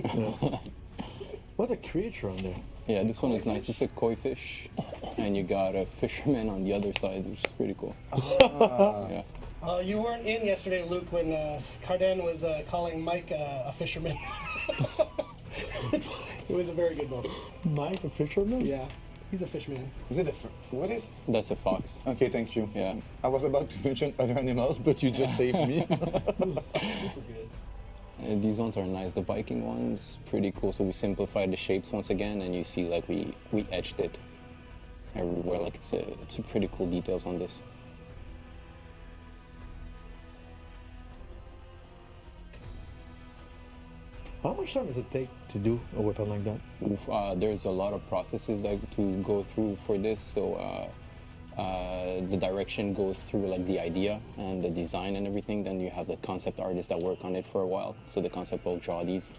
What a creature on there. Yeah, this one is nice. It's a koi fish, and you got a fisherman on the other side, which is pretty cool. Yeah. You weren't in yesterday, Luke, when Cardan was calling Mike a fisherman. It was a very good moment. Mike, a fisherman? Yeah, he's a fisherman. Is it what is? That's a fox. Okay, thank you. Yeah. I was about to mention other animals, but you just saved me. Super good. And these ones are nice. The Viking ones, pretty cool. So we simplified the shapes once again, and you see like we etched it everywhere. Like it's a pretty cool details on this. How much time does it take to do a weapon like that? Oof, there's a lot of processes that to go through for this. So the direction goes through like the idea and the design and everything. Then you have the concept artists that work on it for a while. So the concept will draw these,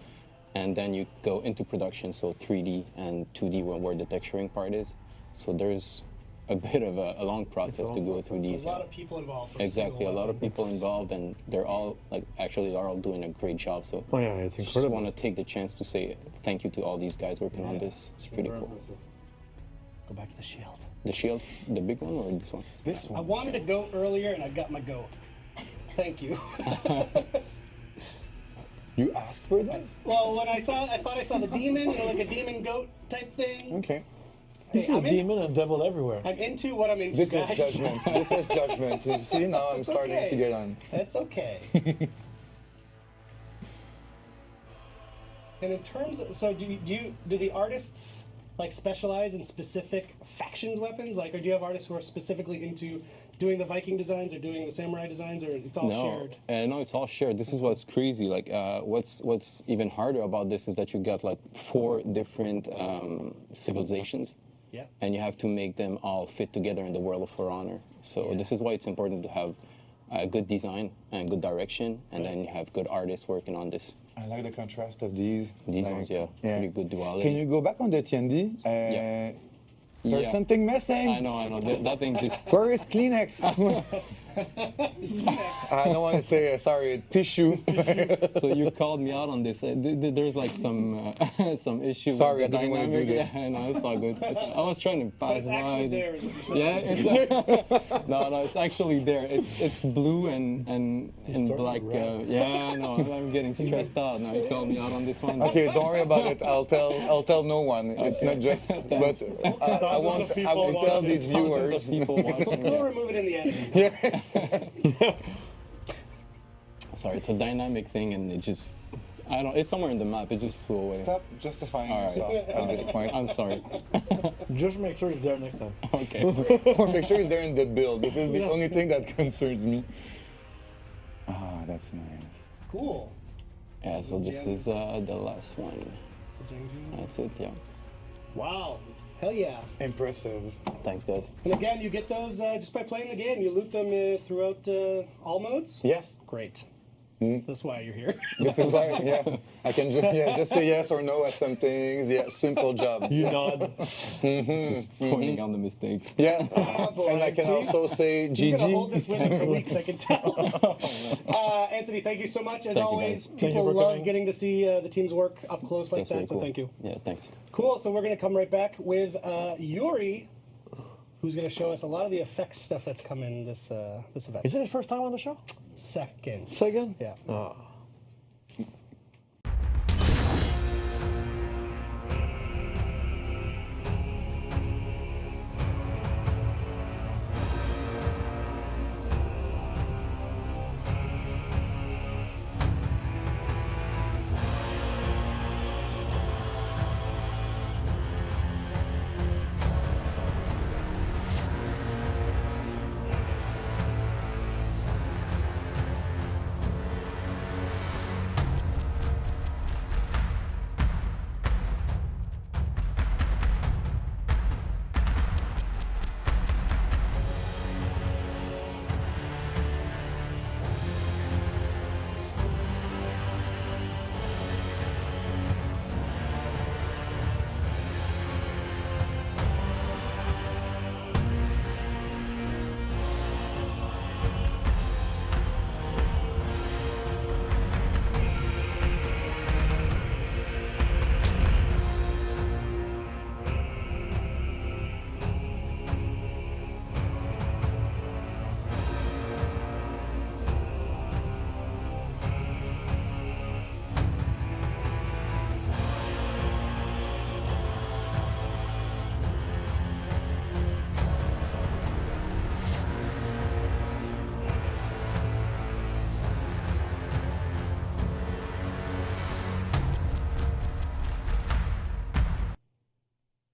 and then you go into production. So 3D and 2D where the texturing part is. So there's a bit of a long process to go through these. There's a lot of people involved. for Exactly, a single lot of weapon. people involved, and they're all like actually are all doing a great job. So Oh yeah, it's just incredible. want to take the chance to say thank you to all these guys working on this. It's pretty cool. Go back to the shield. The shield, the big one or this one? This I one. wanted a goat earlier, and I got my goat. Thank you. You asked for this? Well, when I thought I saw the demon, you know, like a demon goat type thing. Okay. You see a I'm in- demon and devil everywhere. I'm into what I'm into, This guys. is judgment. This is judgment. You see, now I'm starting okay. to get on. That's okay. And in terms of, so do the artists like specialize in specific factions weapons? Like, or do you have artists who are specifically into doing the Viking designs or doing the samurai designs, or it's all shared? No, it's all shared. This is what's crazy. Like, what's even harder about this is that you got like 4 different civilizations. Yeah. And you have to make them all fit together in the world of For Honor. So this is why it's important to have good design and good direction, and then you have good artists working on this. I like the contrast of these. These like, ones, yeah, pretty good duality. Can you go back on the TND? Yeah. There's Yeah. something missing. I know. That thing just. Where is Kleenex? I don't want to say sorry, tissue. So you called me out on this. There's like some some issue. Sorry, with the I didn't want to do dynamic. this. Yeah, no, it's all good. I was trying to pass It's by. actually this- there. Is what you're saying. Yeah, it's no, it's actually there. It's blue and starting black. to red. Yeah, no, I'm getting stressed out now. You called me out on this one. Okay, don't worry about it. I'll tell no one. It's not just. But I want people to tell watching. these viewers. People watching. We'll remove it in the end. Yes. Sorry, it's a dynamic thing, and it just. I don't. It's somewhere in the map. It just flew away. Stop justifying All right. yourself at this point. I'm sorry. Just make sure it's there next time. Okay. Or make sure it's there in the build. This is the only thing that concerns me. Ah, that's nice. Cool. Yeah. So this is the last one. That's it. Yeah. Wow. Hell yeah. Impressive. Thanks, guys. And again, you get those just by playing the game. You loot them throughout all modes. Yes. Great. That's why you're here. This is why, yeah, I can just say yes or no at some things. Yeah, simple job. You nod. Just pointing out the mistakes. Yeah, boy, and I can see? also say He's gonna hold GG. this with him for weeks, I can tell. Anthony, thank you so much. As Thank you, always, guys. you people for love coming. getting to see the team's work up close like That's that, very so cool. thank you. Yeah. Thanks. Cool, so we're going to come right back with Yuri, who's going to show us a lot of the effects stuff that's come in this event. Is it his first time on the show? Second. Second? Yeah. Oh.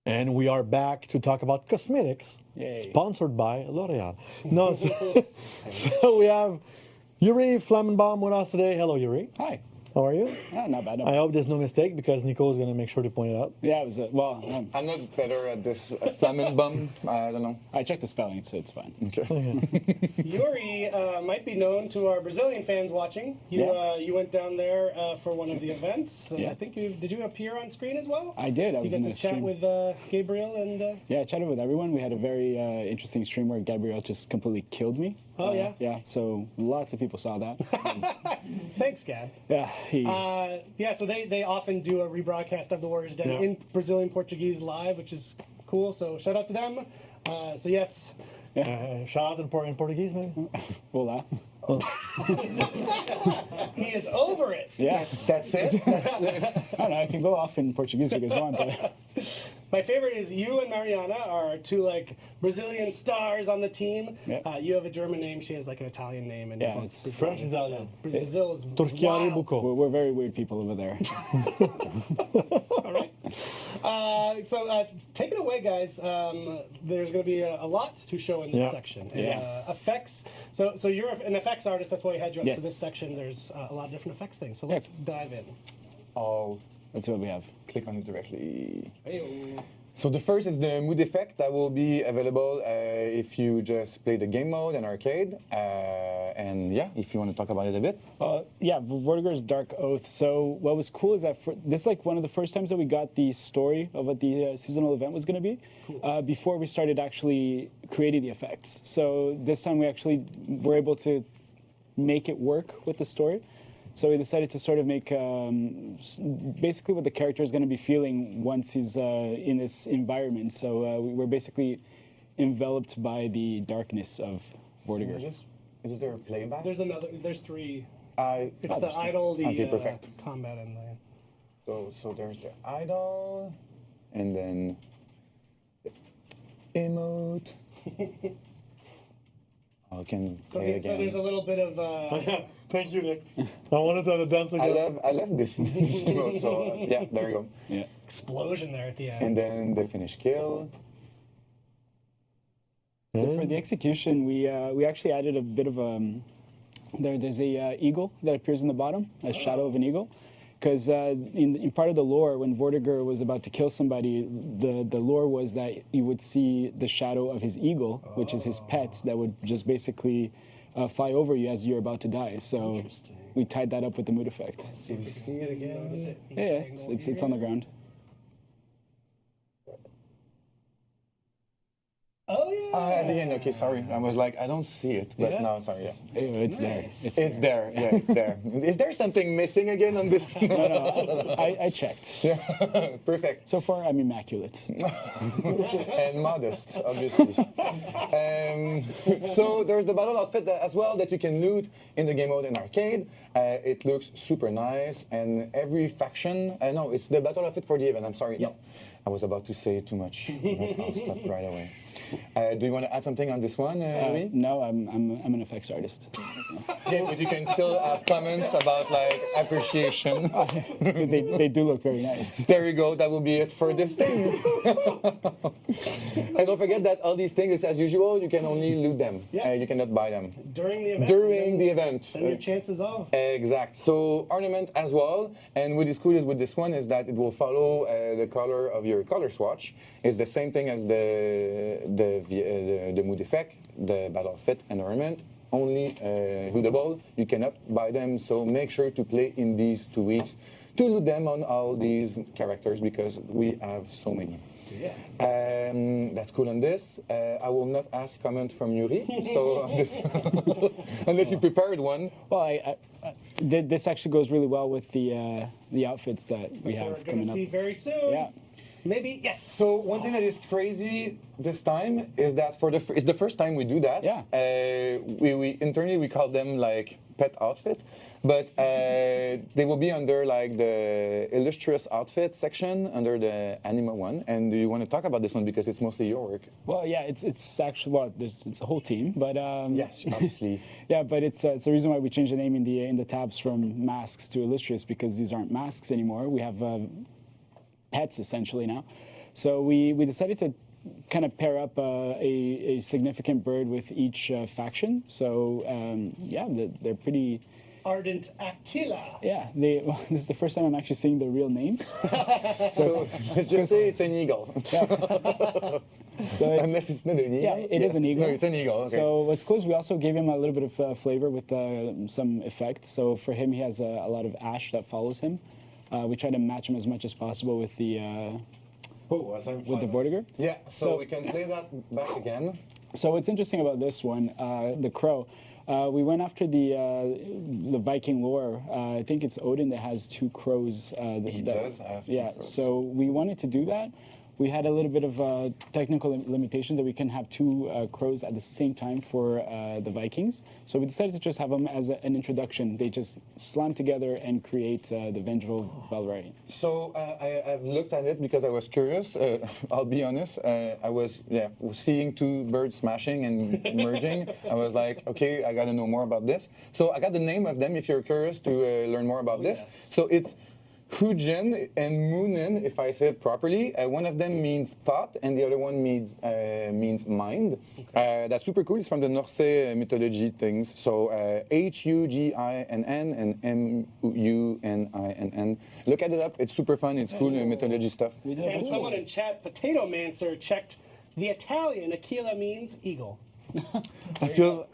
And we are back to talk about cosmetics, sponsored by L'Oreal. No, so we have Yuri Flammenbaum with us today. Hello, Yuri. Hi. How are you? Yeah, not bad. I hope there's no mistake because Nico is going to make sure to point it out. Yeah, it was I'm not better at this Flammenbaum. I don't know. I checked the spelling, so it's fine. Yuri might be known to our Brazilian fans watching. You Yeah. you went down there for one of the events. Yeah. I think did you appear on screen as well? I did. I You was got in to the chat stream. with Gabriel and. Yeah, I chatted with everyone. We had a very interesting stream where Gabriel just completely killed me. Oh, yeah? Yeah. So lots of people saw that. Thanks, Gab. Yeah. Yeah, so they often do a rebroadcast of the Warriors Den Yeah. in Brazilian Portuguese live, which is cool. So shout out to them. So yes, Shout out in Portuguese, maybe? Olá. he is over it. Yeah. That's it. I don't know. I can go off in Portuguese if you guys want. But My favorite is you and Mariana are two like Brazilian stars on the team. Yeah. You have a German name. She has like an Italian name. And Yeah, both it's French, Italian. Brazil is Turchiari wild. buco. we're very weird people over there. All right. So take it away, guys. There's going to be a lot to show in this Yeah. section. And, Yes. effects. So you're an effects artist. That's why we had you up Yes. for this section. There's a lot of different effects things. So let's dive in. Oh, That's what we have. click on it directly. Hey-o. So the first is the mood effect that will be available if you just play the game mode and arcade. And yeah, if you want to talk about it a bit. Yeah, Vortigern's Dark Oath. So what was cool is that this is like one of the first times that we got the story of what the seasonal event was going to be before we started actually creating the effects. So this time we actually were able to make it work with the story. So we decided to sort of make basically what the character is going to be feeling once he's in this environment. So we're basically enveloped by the darkness of Vortigern. Is there a playback? There's three. It's It's the idol, the okay, perfect. combat, and the. So there's the idol, and then the emote. I can play again. So there's a little bit of. Thank you, Nick. I wanted to dance again. I love this emote. So yeah, there you go. Yeah. Explosion there at the end. And then the finish kill. So for the execution, we actually added a bit of there's a eagle that appears in the bottom, a shadow of an eagle, because in part of the lore, when Vortigern was about to kill somebody, the lore was that you would see the shadow of his eagle, which is his pet, that would just basically fly over you as you're about to die. So we tied that up with the mood effect. See it again. Yeah, it's on the ground. Oh yeah. At the end, okay, sorry. I was like, I don't see it, but now, sorry, yeah. It's there. It's there, yeah, it's there. Is there something missing again on this? No, I checked. Yeah, perfect. So far, I'm immaculate. And modest, obviously. So there's the battle outfit as well that you can loot in the game mode in arcade. It looks super nice, and every faction. No, it's the battle outfit for the event. I'm sorry. No, I was about to say too much. I'll stop right away. Do you want to add something on this one, Louis? No, I'm an effects artist. Yeah, but you can still have comments about like appreciation. They do look very nice. There you go. That will be it for this thing. And don't forget that all these things, as usual, you can only loot them. Yeah. You cannot buy them During the event. during the event. Then your chances off. Exact. So ornament as well. And what is cool is with this one is that it will follow the color of your color swatch. It's the same thing as the mood effect, the battle fit, and ornament. Only lootable. You cannot buy them. So make sure to play in these 2 weeks to loot them on all these characters because we have so many. Yeah. That's cool on this. I will not ask comment from Yuri. So on this, unless you prepared one. Well, this actually goes really well with the outfits that we have We're going coming to up. see very soon. Yeah. Maybe yes. So one thing that is crazy this time is that it's the first time we do that. Yeah. We internally we call them like pet outfit, but they will be under like the illustrious outfit section under the anima one. And do you want to talk about this one because it's mostly your work? Well, yeah, it's actually it's a whole team, but Yes, obviously. yeah, but it's the reason why we changed the name in the tabs from masks to illustrious because these aren't masks anymore. We have pets essentially now. So we decided to kind of pair up a significant bird with each faction. So yeah, they're pretty. Ardent Aquila. Yeah, this is the first time I'm actually seeing the real names. So just say it's an eagle. So Unless it's not an eagle. yeah, it is an eagle. No, it's an eagle. Okay. So what's cool is we also gave him a little bit of flavor with some effects. So for him, he has a lot of ash that follows him. We try to match him as much as possible with the Vortigern. Yeah, so So- we can play that back again. So what's interesting about this one, the crow, we went after the Viking lore. I think it's Odin that has 2 crows. He does have 2 Yeah, crows. so we wanted to do that. We had a little bit of technical limitations that we can have 2 crows at the same time for the Vikings. So we decided to just have them as an introduction. They just slam together and create the vengeful Valkyrie. So I've looked at it because I was curious. I'll be honest. I was seeing 2 birds smashing and merging. I was like, okay, I got to know more about this. So I got the name of them if you're curious to learn more about this. yes. So it's Hujin and Moonin, if I say it properly. One of them means thought, and the other one means mind. That's super cool. It's from the Norse mythology things. So Huginn and Muninn. Look at it up. It's super fun. It's cool mythology stuff. We did And someone in chat, Potato Mancer, checked the Italian Aquila means eagle. I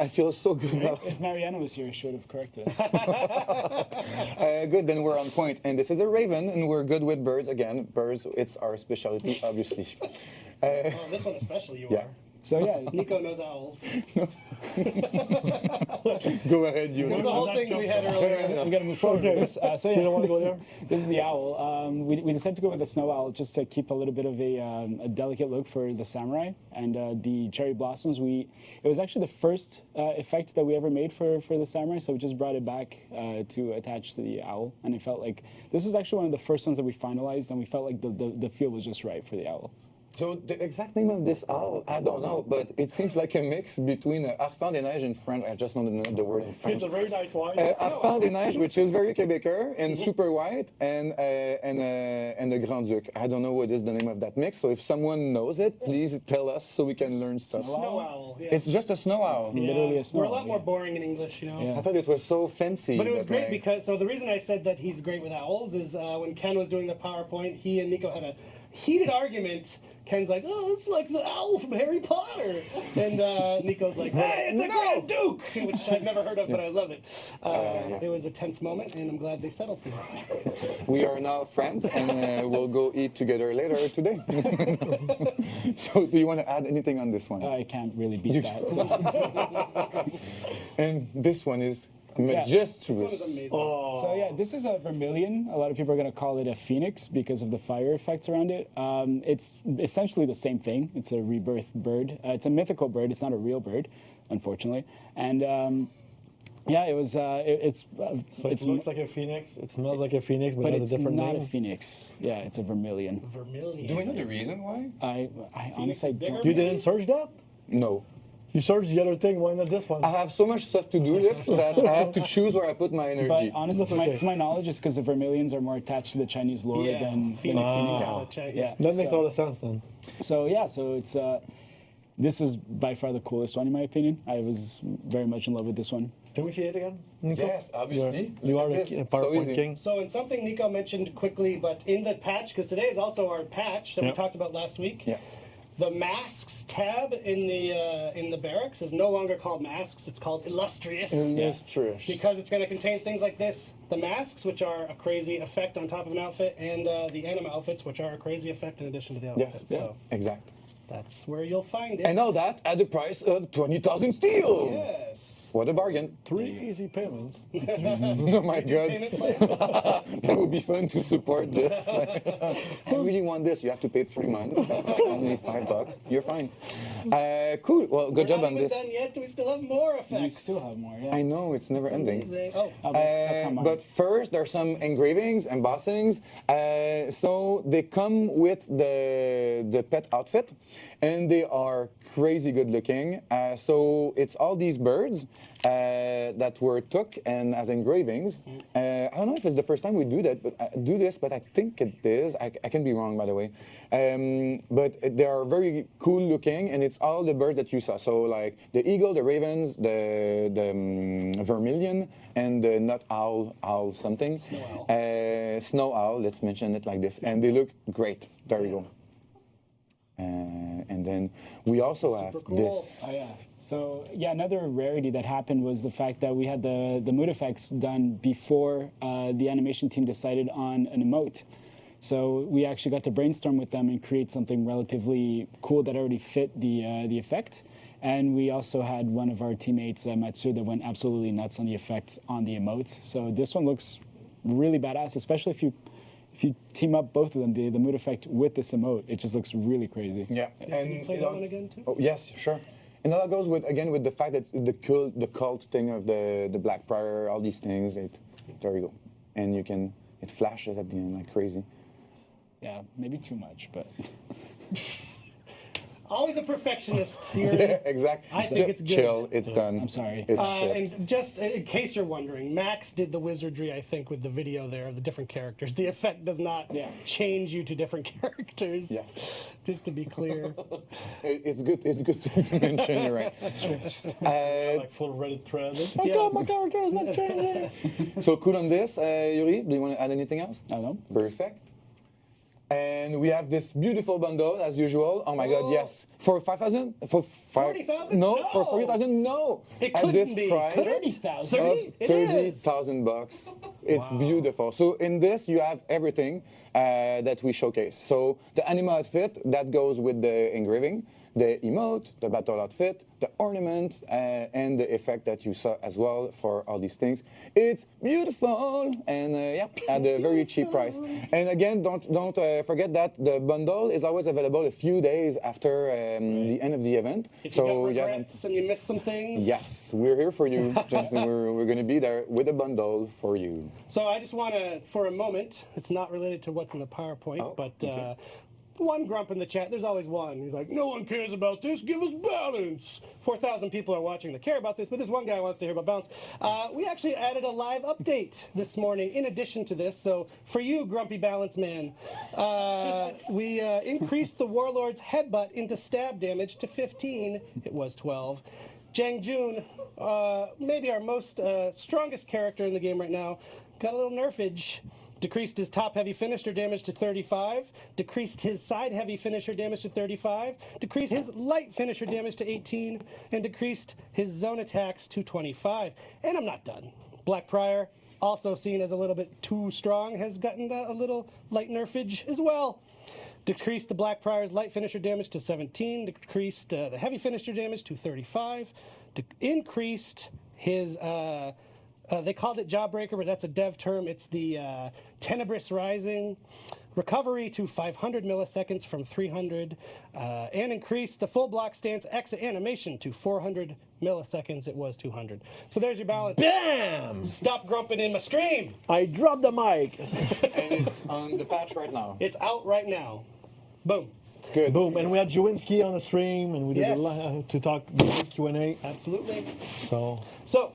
feel so good now. If Mariana was here, she would have corrected us. Good, then we're on point. And this is a raven, and we're good with birds. Again, birds, it's our specialty, obviously. Oh, this one especially you Yeah. are. So yeah, Nico knows owls. Go ahead, you. It was a whole thing we had earlier. we got to move forward with this. So yeah, don't wanna go this, there? this is the owl. We decided to go with the snow owl just to keep a little bit of a delicate look for the samurai and the cherry blossoms. It was actually the first effect that we ever made for the samurai, so we just brought it back to attach to the owl, and it felt like this was actually one of the first ones that we finalized, and we felt like the feel was just right for the owl. So the exact name of this owl, I don't know, but it seems like a mix between Arfand des Neiges in French. I just don't know the word in French. It's a very nice wine. Arfand des Neiges, which is very Québécois and super white, and the Grand Duc. I don't know what is the name of that mix. So if someone knows it, please tell us so we can learn stuff. Snow owl. Yeah. It's just a snow owl. Literally a snow We're a owl, lot more yeah. boring in English, you know. Yeah. I thought it was so fancy. But it was great like- because, so the reason I said that he's great with owls is when Ken was doing the PowerPoint, he and Nico had a heated argument. Ken's like, oh, it's like the owl from Harry Potter. And Nico's like, hey, it's a Grand Duke, which I've never heard of, but I love it. It was a tense moment, and I'm glad they settled things. We are now friends, and we'll go eat together later today. So, do you want to add anything on this one? I can't really beat that. So. And this one is This one majestuous. is amazing. So yeah, this is a vermilion. A lot of people are going to call it a phoenix because of the fire effects around it. It's essentially the same thing. It's a rebirth bird. It's a mythical bird. It's not a real bird, unfortunately. And yeah, it was. It looks like a phoenix. It smells like a phoenix, but, but it has it's a different not name. a phoenix. Yeah, it's a vermilion. Vermilion. Do we know the reason why? I honestly bigger? don't. You didn't search that? No. You searched the other thing. Why not this one? I have so much stuff to do that I have to choose where I put my But energy. honestly, okay. to my knowledge, it's because the vermilions are more attached to the Chinese lore Yeah, than Phoenix. phoenix. Yeah. Yeah. That makes a lot of sense then. So yeah, so it's this is by far the coolest one in my opinion. I was very much in love with this one. Can we see it again, Nico? Yes, obviously. You are Look the at this. So PowerPoint easy. king. So, in something Nico mentioned quickly, but in the patch, because today is also our patch that we Yep. talked about last week. Yeah. The masks tab in the barracks is no longer called masks; it's called illustrious. Illustrious. Because it's going to contain things like this: the masks, which are a crazy effect on top of an outfit, and the anima outfits, which are a crazy effect in addition to the outfit. Yes, So exact. that's where you'll find it. And all that at the price of 20,000 steel. Yes. What a bargain. 3 easy payments. Oh my god. Payment plans. That would be fun to support this. I really want this. You have to pay 3 months. Only $5. You're fine. Cool. Well, good We're job not on even this. done yet. We still have more effects. We still have more. Yeah. I know it's never ending. Amazing. Oh. Oh, that's not mine. But first, there's some engravings, embossings. So they come with the pet outfit, and they are crazy good looking. So it's all these birds that were took and as engravings. I don't know if it's the first time we do that, but but I think it is. I can be wrong, by the way. But they are very cool looking, and it's all the birds that you saw. So like the eagle, the ravens, the vermilion, and the nut owl something. Snow owl. Let's mention it like this, and they look great. There you go. And then we also have cool. this. Oh, yeah. So yeah, another rarity that happened was the fact that we had the mood effects done before the animation team decided on an emote. So we actually got to brainstorm with them and create something relatively cool that already fit the effect. And we also had one of our teammates, Mathieu, that went absolutely nuts on the effects on the emotes. So this one looks really badass, especially if you team up both of them, the mood effect with this emote, it just looks really crazy. Yeah. Can you play that one again too? Oh, yes, sure. And that goes with the fact that the cult thing of the Black Prior, all these things. There you go. And it flashes at the end like crazy. Yeah, maybe too much, but Always a perfectionist here. Yeah, exactly. I think it's good. Chill, it's done. I'm sorry. It's shit. And just in case you're wondering, Max did the wizardry, I think, with the video there of the different characters. The effect does not change you to different characters. Yes. Just to be clear. It's good. It's good to mention. You're right. Like full Reddit thread. Yeah. God, my character is not changing. So cool on this, Yuri. Do you want to add anything else? I don't know. Perfect. And we have this beautiful bundle as usual. Oh my God, yes. For 5,000? For 40,000? No, No. for 40,000? No. It At couldn't this be. price 30,000. of 30,000 $30,000 It's beautiful. So in this you have everything that we showcase. So the animal outfit that goes with the engraving, the emote, the battle outfit, the ornament, and the effect that you saw as well for all these things. It's beautiful and at a very cheap price. And again, don't forget that the bundle is always available a few days after the end of the event. If So you got you regrets and you missed some things. yes, we're here for you. Justin, we're going to be there with a bundle for you. So I just want to, for a moment, it's not related to what's in the PowerPoint, but one grump in the chat, there's always one. He's like, no one cares about this, give us balance. 4,000 people are watching that care about this, but this one guy wants to hear about balance. We actually added a live update this morning in addition to this. So for you, grumpy balance man, we increased the Warlord's headbutt into stab damage to 15. It was 12. Jang Jun, maybe our most strongest character in the game right now, got a little nerfage. Decreased his top heavy finisher damage to 35, decreased his side heavy finisher damage to 35, decreased his light finisher damage to 18, and decreased his zone attacks to 25. And I'm not done. Black Prior, also seen as a little bit too strong, has gotten a little light nerfage as well. Decreased the Black Prior's light finisher damage to 17, decreased the heavy finisher damage to 35, increased his... they called it Jawbreaker, but that's a dev term. It's the Tenebrous Rising. Recovery to 500 milliseconds from 300. And increased the full block stance exit animation to 400 milliseconds. It was 200. So there's your balance. Bam! Stop grumping in my stream. I dropped the mic. And it's on the patch right now. It's out right now. Boom. Good. Boom. And we had Jowinski on the stream, and we did Yes. to talk Q&A. Absolutely. So So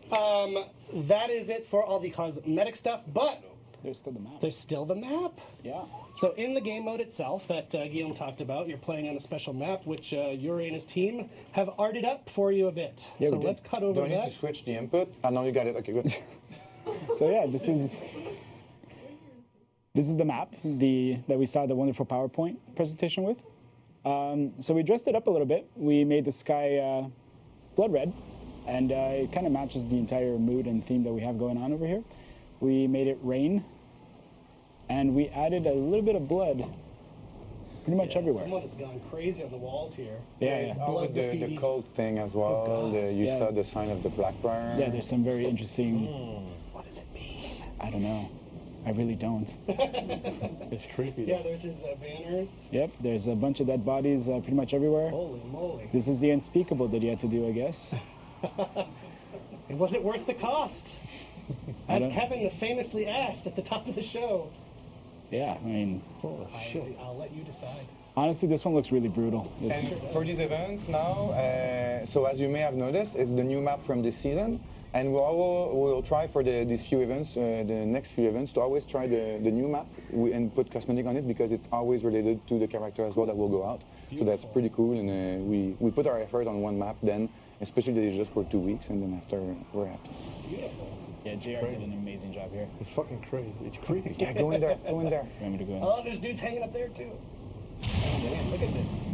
that is it for all the cosmetic stuff, but There's still the map. there's still the map. Yeah. So in the game mode itself that Guillaume talked about, you're playing on a special map, which Yuri and his team have arted up for you a bit. Yeah, so we did. let's cut over Do I need that. to switch the input? Oh, no, you got it. Okay, good. So yeah, this is the map that we saw the wonderful PowerPoint presentation with. So we dressed it up a little bit. We made the sky blood red, and it kind of matches the entire mood and theme that we have going on over here. We made it rain, and we added a little bit of blood pretty much everywhere. Someone has gone crazy on the walls here. Yeah. Oh, with the graffiti. cult thing as well. You Yeah. saw the sign of the Black Prior. Yeah, there's some very interesting. What does it mean? I don't know. I really don't. it's creepy. Yeah, there's his banners. Yep, there's a bunch of dead bodies pretty much everywhere. Holy moly. This is the unspeakable that you had to do, I guess. And was it worth the cost? As don't- Kevin famously asked at the top of the show. Yeah, I mean, I'll let you decide. honestly, this one looks really brutal. And for these events now, so as you may have noticed, it's the new map from this season. And we'll try for these few events, the next few events, to always try the new map and put cosmetic on it because it's always related to the character as well that will go out. So that's pretty cool. And we put our effort on one map then, especially that it's just for 2 weeks, and then after we're happy. Beautiful. Yeah, JR did an amazing job here. It's fucking crazy. It's creepy. Yeah, go in there, go in there. You want me to go in? Oh, there's dudes hanging up there too. Oh man, look at this.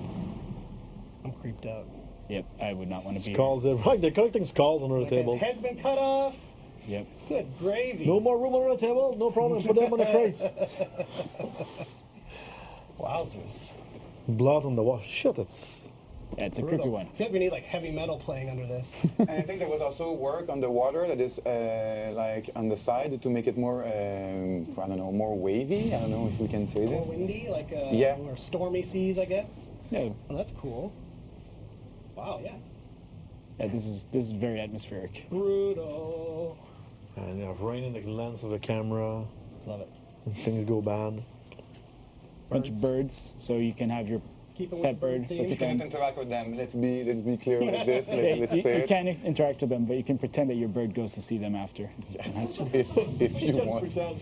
I'm creeped out. Yep, I would not want to be Skulls. Right, they're collecting skulls under the Look, his table. head's been cut off. here. Yep. Good gravy. No more room under the table. No problem. Put them on the crates. Wowzers. Blood on the wall. Shit, it's Yeah, it's a creepy one. I feel like we need like heavy metal playing under this. And I think there was also work on the water that is like on the side to make it more, I don't know, more wavy. I don't know if we can say More this. windy, like Yeah. or stormy seas, I guess. Yeah, Well, that's cool. Wow, yeah. yeah, this is very atmospheric. Brutal. and you have rain in the lens of the camera. Love it. And things go bad. Bunch of birds, so you can have your keep them with Pet the bird bird, theme. with the You can't fans. interact with them. Let's be clear with this. Yeah, Let's you, say you it. can't interact with them, but you can pretend that your bird goes to see them after. if you want. That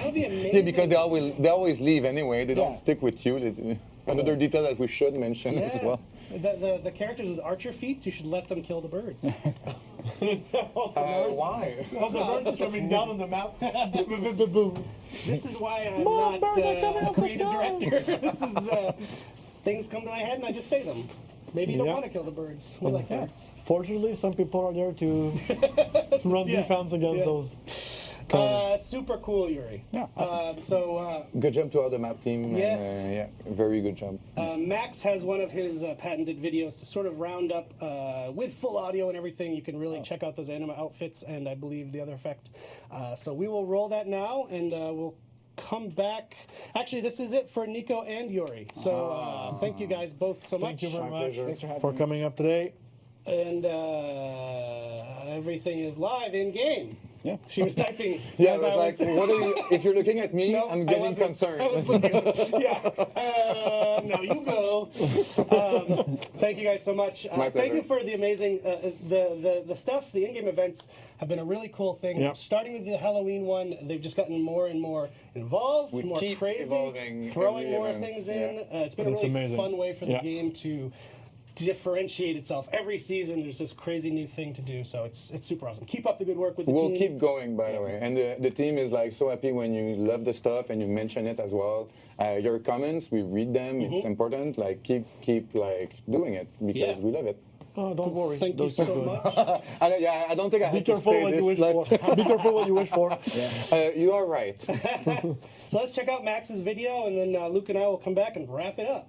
would be amazing. Yeah, because they always leave anyway. They don't Yeah. stick with you. Another detail that we should mention as well. The characters with archer feats, you should let them kill the birds. Why? Oh, the birds are coming down on the map. Boom. This is why I'm Mom, not birds are coming a up the creative sky. director. This is things come to my head and I just say them. Maybe you don't Yeah. want to kill the birds. We like birds. Fortunately, some people are there to run Yeah. defense against Yes. those. Super cool, Yuri. Yeah, awesome. Good job to all the map team. Yes. Yeah, very good job. Max has one of his patented videos to sort of round up with full audio and everything. You can really check out those anima outfits and I believe the other effect. So we will roll that now and we'll come back. Actually, this is it for Nico and Yuri. So thank you guys both so much. Thank you very much Thanks for having for me. coming up today. And everything is live in game. Yeah. She was typing. Yeah, I as was like, what are you? If you're looking at me, No, I'm I getting wasn't. concerned. I was looking. Yeah. Now you go. Thank you guys so much. My Thank you pleasure. for the amazing the stuff. The in-game events have been a really cool thing. Yep. Starting with the Halloween one, they've just gotten more and more involved, We more keep crazy, evolving throwing every more event, things yeah. in. It's been a It's really amazing. fun way for the Yeah. game to differentiate itself. Every season, there's this crazy new thing to do. So it's super awesome. Keep up the good work with the We'll team. keep going, by the way. And the team is like so happy when you love the stuff and you mention it as well. Your comments, we read them. It's important. Like keep like doing it because Yeah. we love it. Oh, don't worry. Thank you Those so are good. much. I don't think I Be had to careful say what this. you wish like- for. Be careful what you wish for. You are right. So let's check out Max's video, and then Luke and I will come back and wrap it up.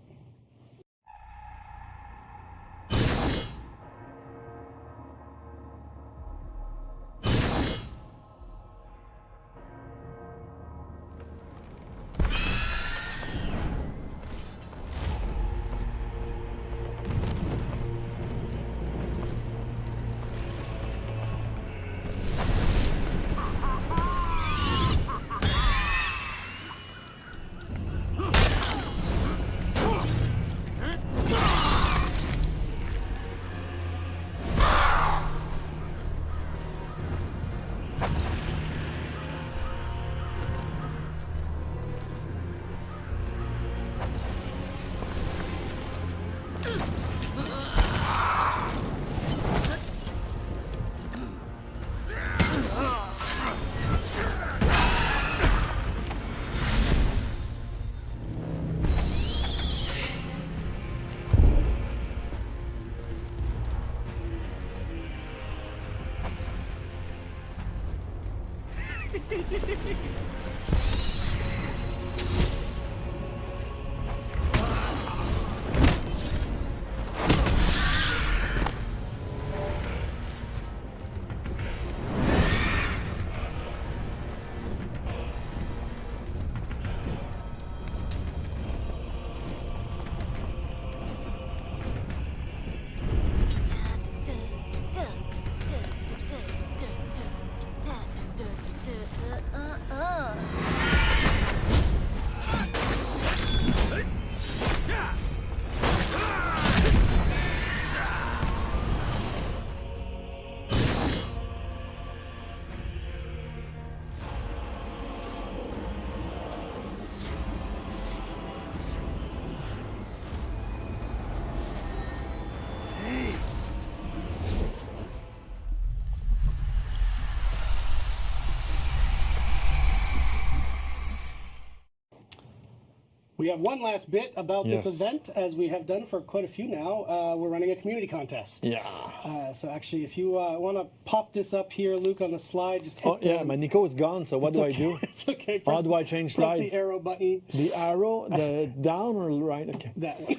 We have one last bit about Yes. this event, as we have done for quite a few now. We're running a community contest. Yeah. So actually, if you want to pop this up here, Luke, on the slide, just hit Oh yeah, my Nico is gone. So what do I do? It's okay. How do I change press slides? the arrow button. The arrow, the down or right? Okay. That one.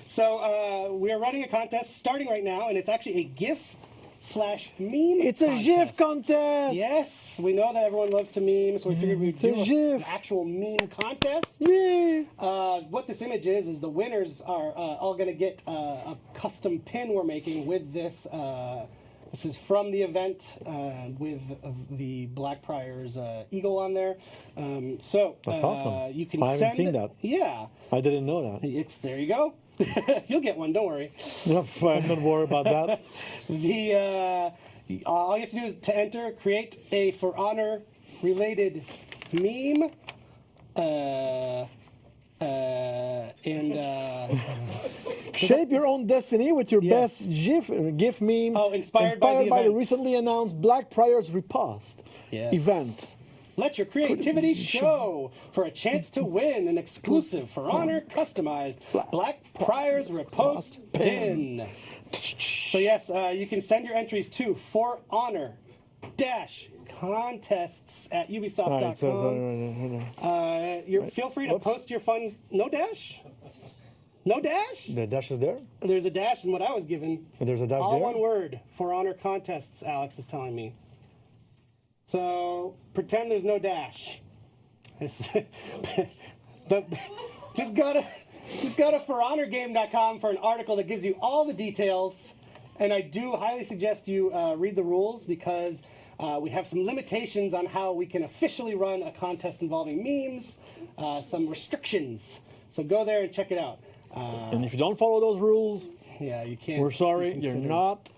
So we are running a contest starting right now, and it's actually a GIF/meme. It's a GIF contest. Yes, we know that everyone loves to meme, so we figured we'd It's a do GIF. an actual meme contest. Yeah. What this image is the winners are all going to get a custom pin we're making with this This is from the event with the Blackfriars eagle on there. That's awesome. You can I haven't send, seen that. Yeah, I didn't know that. it's there. You go. You'll get one. Don't worry. I'm not worried about that. All you have to do is to enter, create a For Honor related meme. Shape your own destiny with your Yes. best GIF meme. Oh, inspired by the the event. recently announced Blackfriars Riposte Yes. event. Let your creativity show for a chance to win an exclusive For Honor customized Blackfriars Riposte pin. So yes, you can send your entries to For Honor contests at ubisoft.com. It says, Feel free to post your funds. No dash? No dash? the dash is there? There's a dash in what I was given. And there's a dash All there? one word. For Honor contests, Alex is telling me. So pretend there's no dash. Just go to forhonorgame.com for an article that gives you all the details. And I do highly suggest you read the rules because we have some limitations on how we can officially run a contest involving memes, some restrictions. So go there and check it out. And if you don't follow those rules, Yeah, you can't. we're sorry, be you're considered- not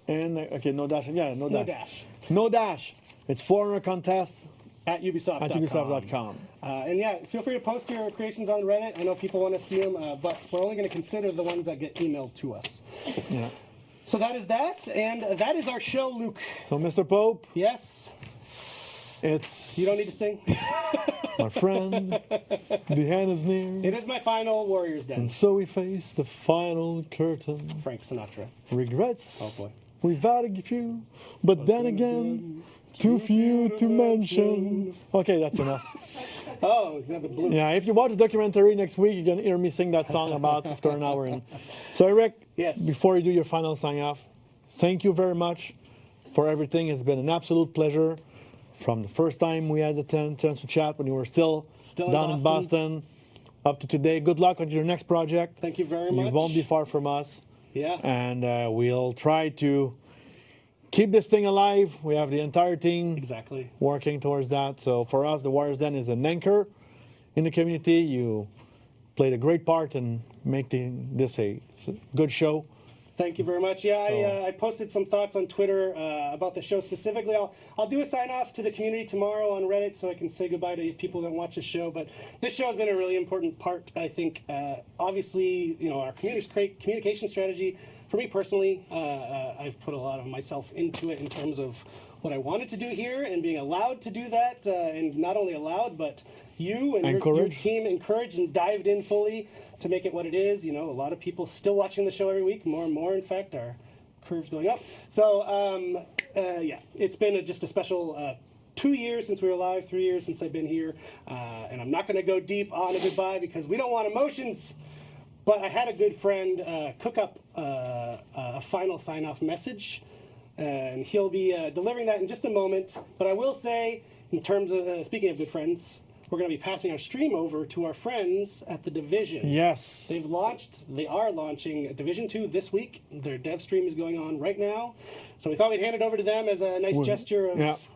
in. Okay, no dash. Yeah, no dash. No dash. No dash. It's For Honor contest At ubisoft.com. at ubisoft.com. And yeah, feel free to post your creations on Reddit. I know people want to see them, but we're only going to consider the ones that get emailed to us. Yeah. So that is that, and that is our show, Luke. So, Mr. Pope, Yes? it's You don't need to sing? my friend. The end is near. It is my final Warriors Den. And so we face the final curtain. Frank Sinatra. Regrets. Oh, boy. We've had a few, but then again, too few to mention. Okay, that's enough. Oh, you have the blue. Yeah, if you watch the documentary next week, you're gonna hear me sing that song about after an hour in. So, Eric, Yes. before you do your final sign off, thank you very much for everything. It's been an absolute pleasure. From the first time we had the chance to chat when you were still Still in down in Boston, up to today. Good luck on your next project. Thank you very You much. won't be far from us. Yeah. And we'll try to keep this thing alive. We have the entire team Exactly. working towards that. So for us, the Warriors Den is an anchor in the community. You played a great part in making this a good show. Thank you very much. Yeah, I posted some thoughts on Twitter about the show specifically. I'll do a sign off to the community tomorrow on Reddit so I can say goodbye to people that watch the show. But this show has been a really important part, I think. Obviously, you know, our communication strategy. For me personally, I've put a lot of myself into it in terms of what I wanted to do here and being allowed to do that, and not only allowed, but you and your team encouraged and dived in fully to make it what it is. You know, a lot of people still watching the show every week, more and more, in fact, our curve's going up. So, yeah, it's been just a special 2 years since we were live, 3 years since I've been here, and I'm not going to go deep on a goodbye because we don't want emotions. But I had a good friend cook up a final sign-off message, and he'll be delivering that in just a moment. But I will say, in terms of speaking of good friends, we're going to be passing our stream over to our friends at the Division. Yes. They are launching Division 2 this week. Their dev stream is going on right now. So we thought we'd hand it over to them as a nice gesture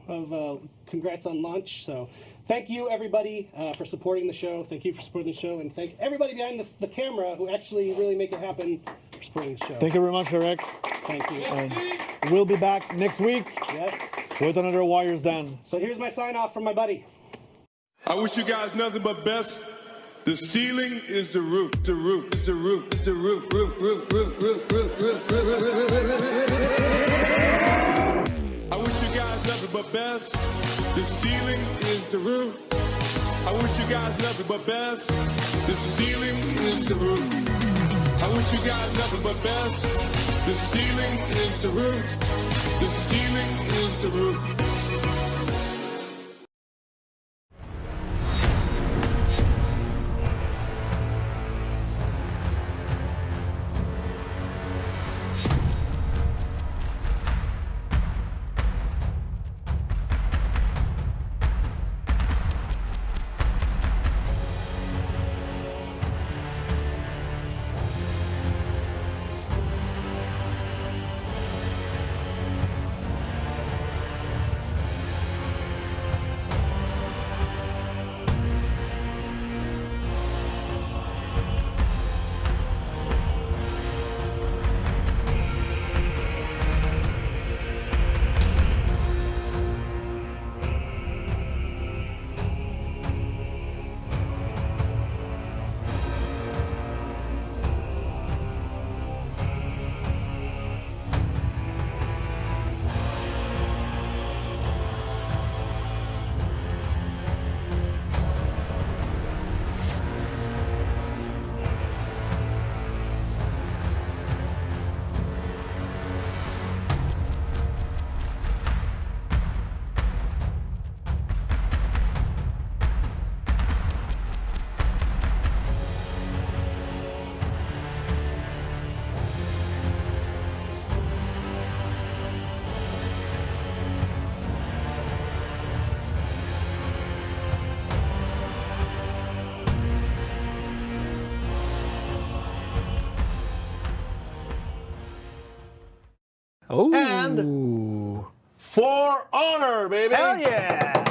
of congrats on launch. So thank you, everybody, for supporting the show. Thank you for supporting the show. And thank everybody behind the camera who actually really make it happen for supporting the show. Thank you very much, Eric. Thank you. And we'll be back next week Yes. with another Warriors Den. So here's my sign off from my buddy. I wish you guys nothing but best. The ceiling is the roof. The roof is the roof. It's the roof. Roof. I wish you guys nothing but best. The ceiling is the roof. I wish you guys nothing but best. The ceiling is the roof. I wish you guys nothing but best. The ceiling is the roof. The ceiling is the roof. and For Honor, baby. Hell yeah!